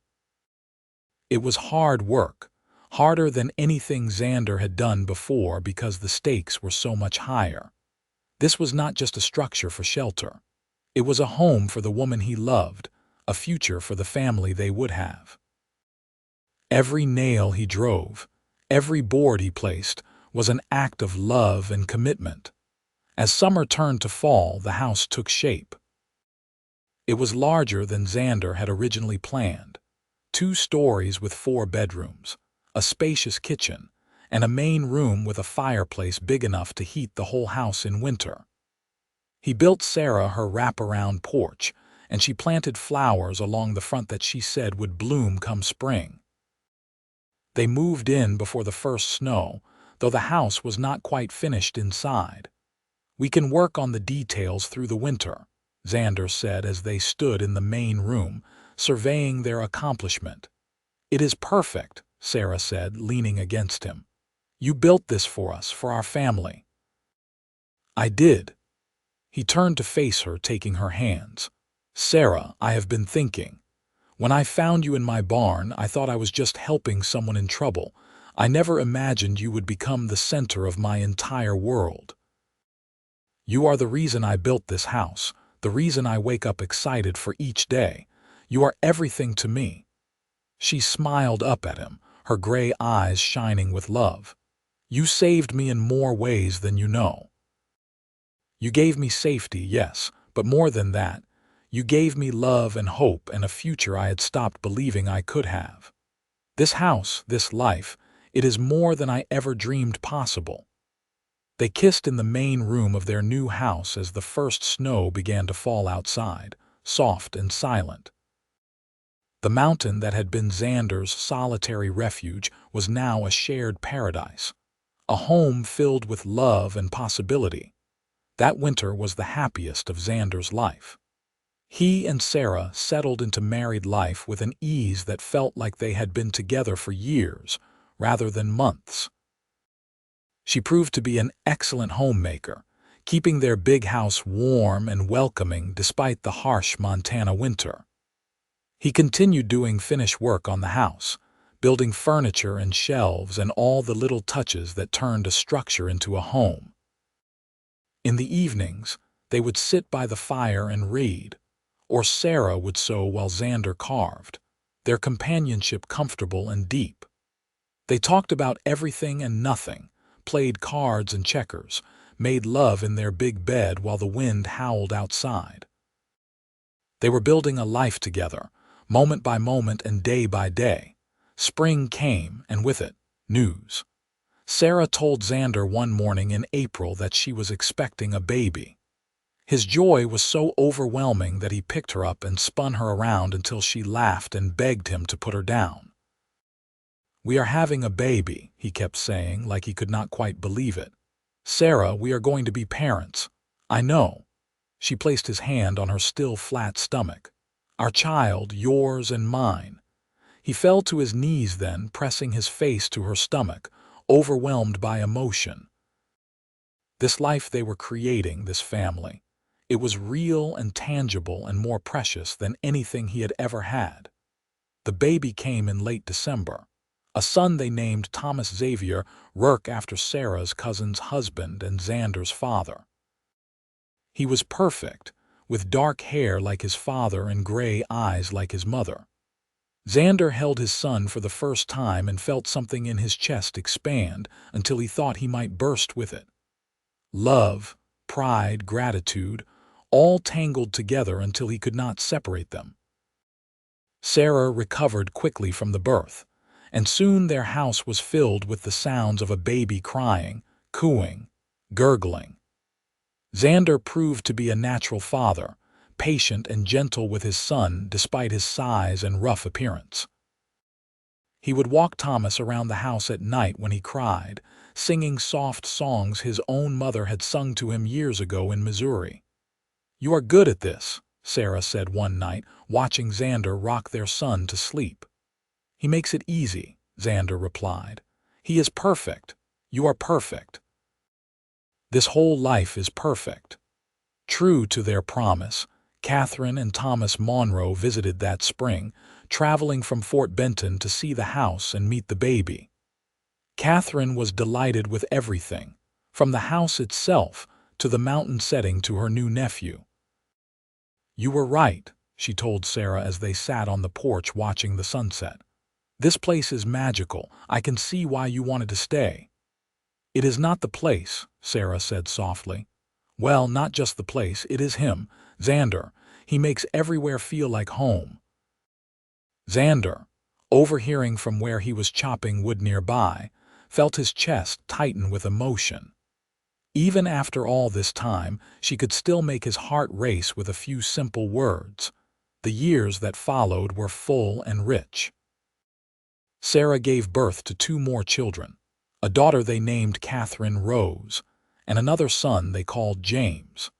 It was hard work, harder than anything Xander had done before because the stakes were so much higher. This was not just a structure for shelter. It was a home for the woman he loved, a future for the family they would have. Every nail he drove, every board he placed, was an act of love and commitment. As summer turned to fall, the house took shape. It was larger than Xander had originally planned. 2 stories with 4 bedrooms, a spacious kitchen, and a main room with a fireplace big enough to heat the whole house in winter. He built Sarah her wraparound porch, and she planted flowers along the front that she said would bloom come spring. They moved in before the first snow, though the house was not quite finished inside. "We can work on the details through the winter," Xander said as they stood in the main room, surveying their accomplishment. "It is perfect," Sarah said, leaning against him. "You built this for us, for our family." "I did." He turned to face her, taking her hands. "Sarah, I have been thinking. When I found you in my barn, I thought I was just helping someone in trouble. I never imagined you would become the center of my entire world. You are the reason I built this house, the reason I wake up excited for each day. You are everything to me." She smiled up at him, her gray eyes shining with love. "You saved me in more ways than you know. You gave me safety, yes, but more than that, you gave me love and hope and a future I had stopped believing I could have. This house, this life, it is more than I ever dreamed possible." They kissed in the main room of their new house as the first snow began to fall outside, soft and silent. The mountain that had been Xander's solitary refuge was now a shared paradise, a home filled with love and possibility. That winter was the happiest of Xander's life. He and Sarah settled into married life with an ease that felt like they had been together for years, rather than months. She proved to be an excellent homemaker, keeping their big house warm and welcoming despite the harsh Montana winter. He continued doing finish work on the house, building furniture and shelves and all the little touches that turned a structure into a home. In the evenings, they would sit by the fire and read, or Sarah would sew while Xander carved, their companionship comfortable and deep. They talked about everything and nothing, played cards and checkers, made love in their big bed while the wind howled outside. They were building a life together, moment by moment and day by day. Spring came, and with it, news. Sarah told Xander one morning in April that she was expecting a baby. His joy was so overwhelming that he picked her up and spun her around until she laughed and begged him to put her down. "We are having a baby," he kept saying, like he could not quite believe it. "Sarah, we are going to be parents." "I know." She placed his hand on her still flat stomach. "Our child, yours and mine." He fell to his knees then, pressing his face to her stomach, overwhelmed by emotion. This life they were creating, this family. It was real and tangible and more precious than anything he had ever had. The baby came in late December. A son they named Thomas Xavier Rourke after Sarah's cousin's husband and Xander's father. He was perfect, with dark hair like his father and gray eyes like his mother. Xander held his son for the first time and felt something in his chest expand until he thought he might burst with it. Love, pride, gratitude, all tangled together until he could not separate them. Sarah recovered quickly from the birth, and soon their house was filled with the sounds of a baby crying, cooing, gurgling. Xander proved to be a natural father, patient and gentle with his son despite his size and rough appearance. He would walk Thomas around the house at night when he cried, singing soft songs his own mother had sung to him years ago in Missouri. "You are good at this," Sarah said one night, watching Xander rock their son to sleep. "He makes it easy," Xander replied. "He is perfect. You are perfect. This whole life is perfect." True to their promise, Catherine and Thomas Monroe visited that spring, traveling from Fort Benton to see the house and meet the baby. Catherine was delighted with everything, from the house itself to the mountain setting to her new nephew. "You were right," she told Sarah as they sat on the porch watching the sunset. "This place is magical. I can see why you wanted to stay." "It is not the place," Sarah said softly. "Well, not just the place, it is him, Xander. He makes everywhere feel like home." Xander, overhearing from where he was chopping wood nearby, felt his chest tighten with emotion. Even after all this time, she could still make his heart race with a few simple words. The years that followed were full and rich. Sarah gave birth to 2 more children, a daughter they named Catherine Rose, and another son they called James.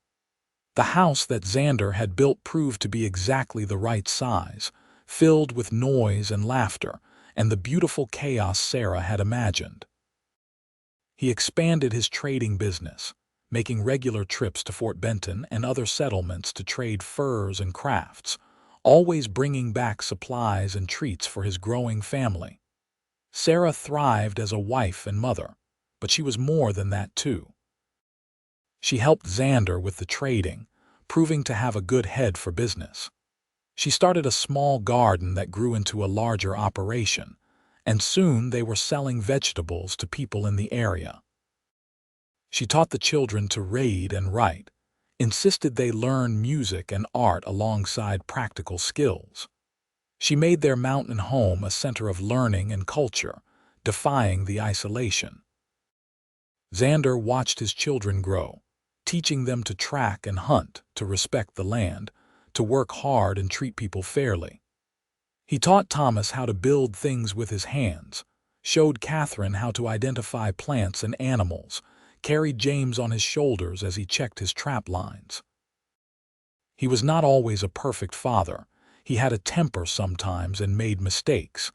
The house that Xander had built proved to be exactly the right size, filled with noise and laughter, and the beautiful chaos Sarah had imagined. He expanded his trading business, making regular trips to Fort Benton and other settlements to trade furs and crafts, always bringing back supplies and treats for his growing family. Sarah thrived as a wife and mother, but she was more than that too. She helped Xander with the trading, proving to have a good head for business. She started a small garden that grew into a larger operation, and soon they were selling vegetables to people in the area. She taught the children to read and write, insisted they learn music and art alongside practical skills. She made their mountain home a center of learning and culture, defying the isolation. Xander watched his children grow, teaching them to track and hunt, to respect the land, to work hard and treat people fairly. He taught Thomas how to build things with his hands, showed Catherine how to identify plants and animals, carried James on his shoulders as he checked his trap lines. He was not always a perfect father. He had a temper sometimes and made mistakes,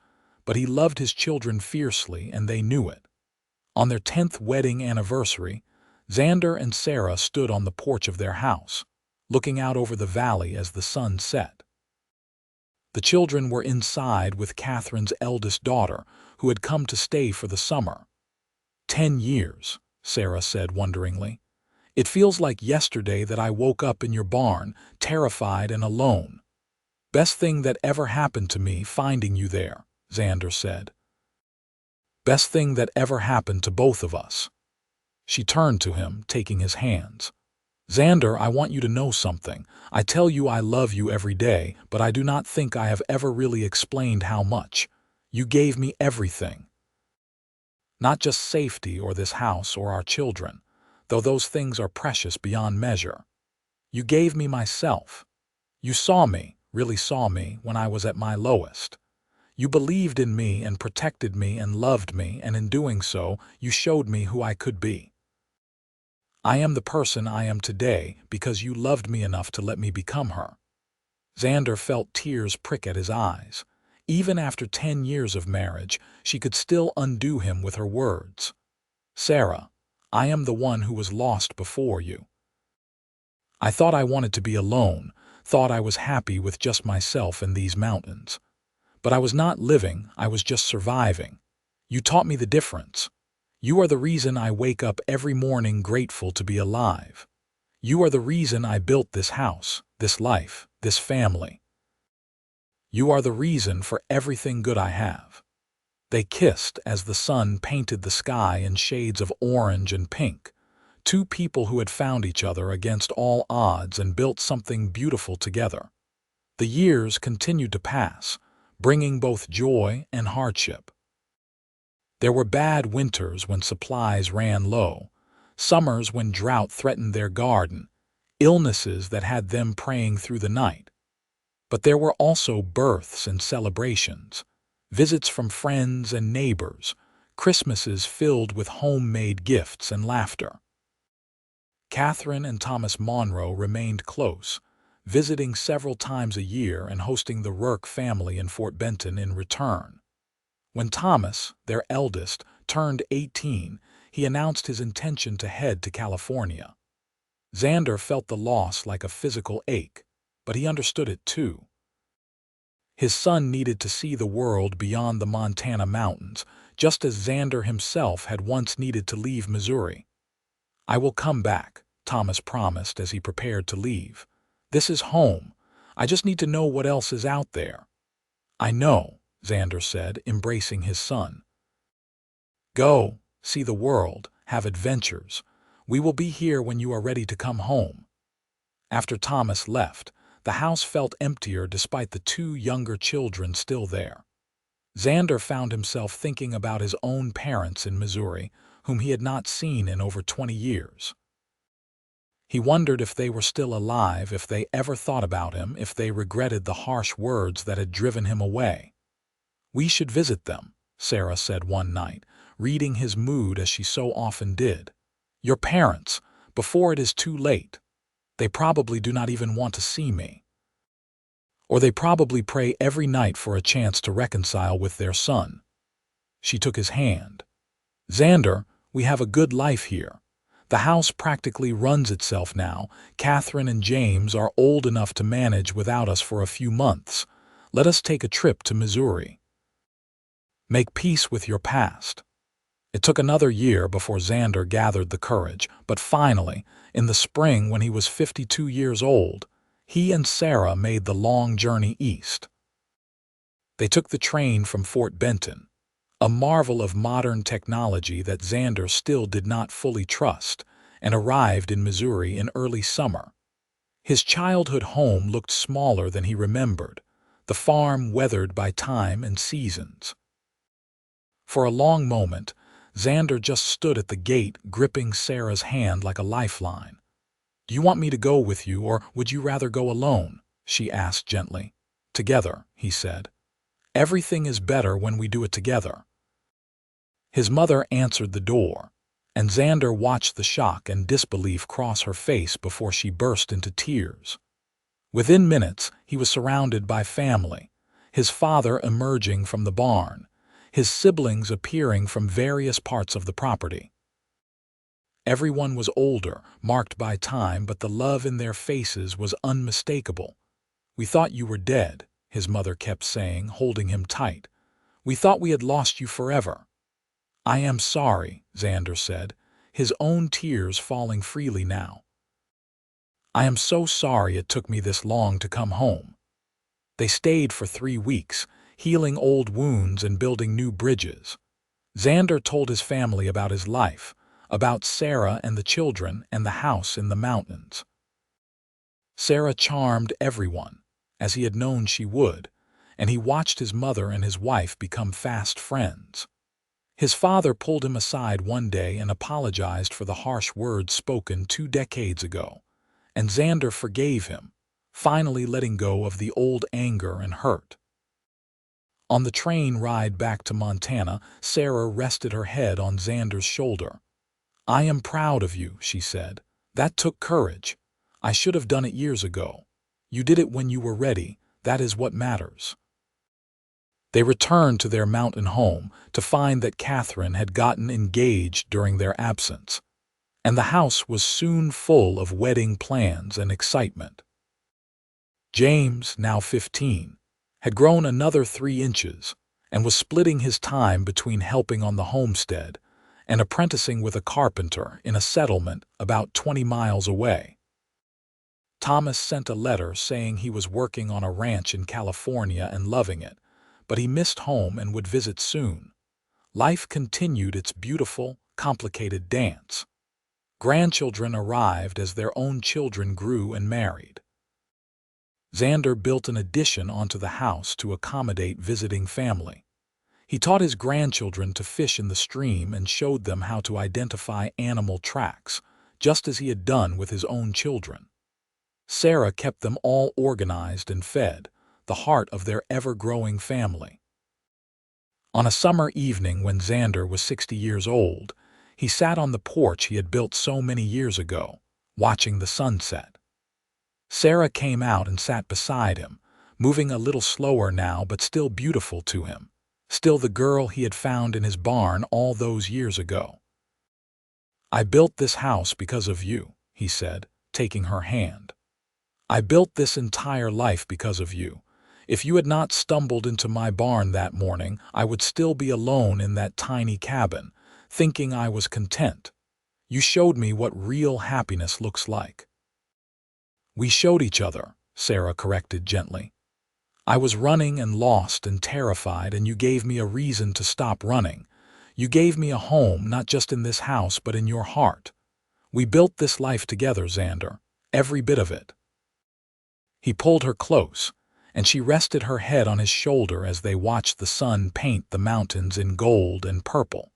but he loved his children fiercely and they knew it. On their 10th wedding anniversary, Xander and Sarah stood on the porch of their house, looking out over the valley as the sun set. The children were inside with Catherine's eldest daughter, who had come to stay for the summer. 10 years, Sarah said wonderingly. It feels like yesterday that I woke up in your barn, terrified and alone. Best thing that ever happened to me finding you there, Xander said. Best thing that ever happened to both of us. She turned to him, taking his hands. Xander, I want you to know something. I tell you I love you every day, but I do not think I have ever really explained how much. You gave me everything. Not just safety or this house or our children, though those things are precious beyond measure. You gave me myself. You saw me, really saw me, when I was at my lowest. You believed in me and protected me and loved me, and in doing so, you showed me who I could be. I am the person I am today because you loved me enough to let me become her. Xander felt tears prick at his eyes. Even after 10 years of marriage, she could still undo him with her words. Sarah, I am the one who was lost before you. I thought I wanted to be alone, thought I was happy with just myself in these mountains. But I was not living, I was just surviving. You taught me the difference. You are the reason I wake up every morning grateful to be alive. You are the reason I built this house, this life, this family. You are the reason for everything good I have. They kissed as the sun painted the sky in shades of orange and pink. Two people who had found each other against all odds and built something beautiful together. The years continued to pass, bringing both joy and hardship. There were bad winters when supplies ran low, summers when drought threatened their garden, illnesses that had them praying through the night. But there were also births and celebrations, visits from friends and neighbors, Christmases filled with homemade gifts and laughter. Catherine and Thomas Monroe remained close, visiting several times a year and hosting the Rourke family in Fort Benton in return. When Thomas, their eldest, turned 18, he announced his intention to head to California. Xander felt the loss like a physical ache, but he understood it too. His son needed to see the world beyond the Montana mountains, just as Xander himself had once needed to leave Missouri. I will come back, Thomas promised as he prepared to leave. This is home. I just need to know what else is out there. I know, Xander said, embracing his son. Go, see the world, have adventures. We will be here when you are ready to come home. After Thomas left, the house felt emptier despite the two younger children still there. Xander found himself thinking about his own parents in Missouri, whom he had not seen in over 20 years. He wondered if they were still alive, if they ever thought about him, if they regretted the harsh words that had driven him away. We should visit them, Sarah said one night, reading his mood as she so often did. Your parents, before it is too late. They probably do not even want to see me. Or they probably pray every night for a chance to reconcile with their son. She took his hand. Xander, we have a good life here. The house practically runs itself now. Catherine and James are old enough to manage without us for a few months. Let us take a trip to Missouri. Make peace with your past. It took another year before Xander gathered the courage, but finally, in the spring when he was 52 years old, He and Sarah made the long journey east. They took the train from Fort Benton, a marvel of modern technology that Xander still did not fully trust, and arrived in Missouri in early summer. His childhood home looked smaller than he remembered, the farm weathered by time and seasons. For a long moment, Xander just stood at the gate, gripping Sarah's hand like a lifeline. "Do you want me to go with you, or would you rather go alone?" she asked gently. "Together," he said. "Everything is better when we do it together." His mother answered the door, and Xander watched the shock and disbelief cross her face before she burst into tears. Within minutes, he was surrounded by family, his father emerging from the barn, his siblings appearing from various parts of the property. Everyone was older, marked by time, but the love in their faces was unmistakable. "We thought you were dead," his mother kept saying, holding him tight. "We thought we had lost you forever." "I am sorry," Xander said, his own tears falling freely now. "I am so sorry it took me this long to come home." They stayed for 3 weeks, healing old wounds and building new bridges. Xander told his family about his life, about Sarah and the children and the house in the mountains. Sarah charmed everyone, as he had known she would, and he watched his mother and his wife become fast friends. His father pulled him aside one day and apologized for the harsh words spoken 2 decades ago, and Xander forgave him, finally letting go of the old anger and hurt. On the train ride back to Montana, Sarah rested her head on Xander's shoulder. "I am proud of you," she said. "That took courage. I should have done it years ago. You did it when you were ready. That is what matters." They returned to their mountain home to find that Catherine had gotten engaged during their absence, and the house was soon full of wedding plans and excitement. James, now 15, had grown another 3 inches and was splitting his time between helping on the homestead and apprenticing with a carpenter in a settlement about 20 miles away. Thomas sent a letter saying he was working on a ranch in California and loving it, but he missed home and would visit soon. Life continued its beautiful, complicated dance. Grandchildren arrived as their own children grew and married. Xander built an addition onto the house to accommodate visiting family. He taught his grandchildren to fish in the stream and showed them how to identify animal tracks, just as he had done with his own children. Sarah kept them all organized and fed, the heart of their ever-growing family. On a summer evening when Xander was 60 years old, he sat on the porch he had built so many years ago, watching the sunset. Sarah came out and sat beside him, moving a little slower now but still beautiful to him, still the girl he had found in his barn all those years ago. "I built this house because of you," he said, taking her hand. "I built this entire life because of you. If you had not stumbled into my barn that morning, I would still be alone in that tiny cabin, thinking I was content. You showed me what real happiness looks like." "We showed each other," Sarah corrected gently. "I was running and lost and terrified, and you gave me a reason to stop running. You gave me a home, not just in this house, but in your heart. We built this life together, Xander, every bit of it." He pulled her close, and she rested her head on his shoulder as they watched the sun paint the mountains in gold and purple.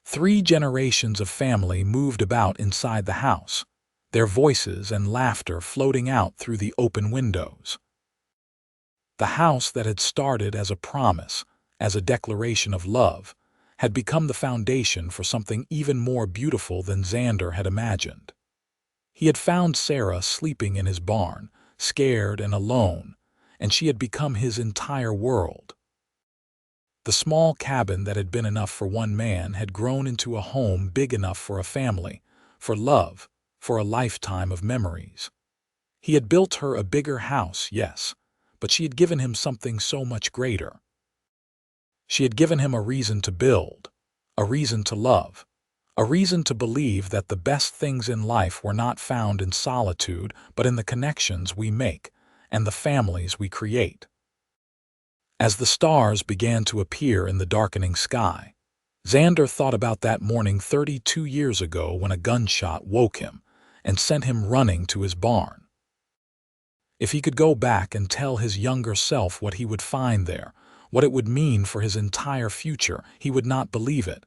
3 generations of family moved about inside the house, their voices and laughter floating out through the open windows. The house that had started as a promise, as a declaration of love, had become the foundation for something even more beautiful than Xander had imagined. He had found Sarah sleeping in his barn, scared and alone, and she had become his entire world. The small cabin that had been enough for one man had grown into a home big enough for a family, for love, for a lifetime of memories. He had built her a bigger house, yes, but she had given him something so much greater. She had given him a reason to build, a reason to love, A reason to believe that the best things in life were not found in solitude, but in the connections we make and the families we create. As the stars began to appear in the darkening sky, Xander thought about that morning 32 years ago when a gunshot woke him and sent him running to his barn. If he could go back and tell his younger self what he would find there, what it would mean for his entire future, he would not believe it.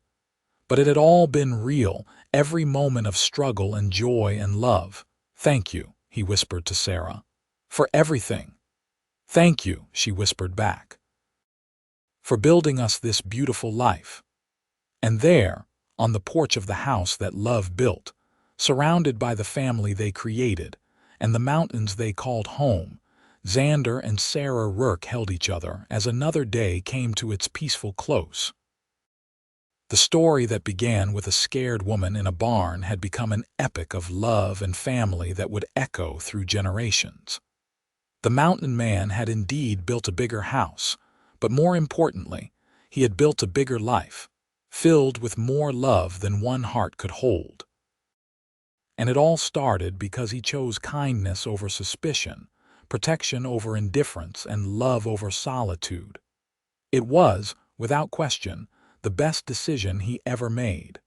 But it had all been real, every moment of struggle and joy and love. "Thank you," he whispered to Sarah, "for everything." "Thank you," she whispered back, "for building us this beautiful life." And there, on the porch of the house that love built, surrounded by the family they created and the mountains they called home, Xander and Sarah Rourke held each other as another day came to its peaceful close. The story that began with a scared woman in a barn had become an epic of love and family that would echo through generations. The mountain man had indeed built a bigger house, but more importantly, he had built a bigger life, filled with more love than one heart could hold. And it all started because he chose kindness over suspicion, protection over indifference, and love over solitude. It was, without question, the best decision he ever made.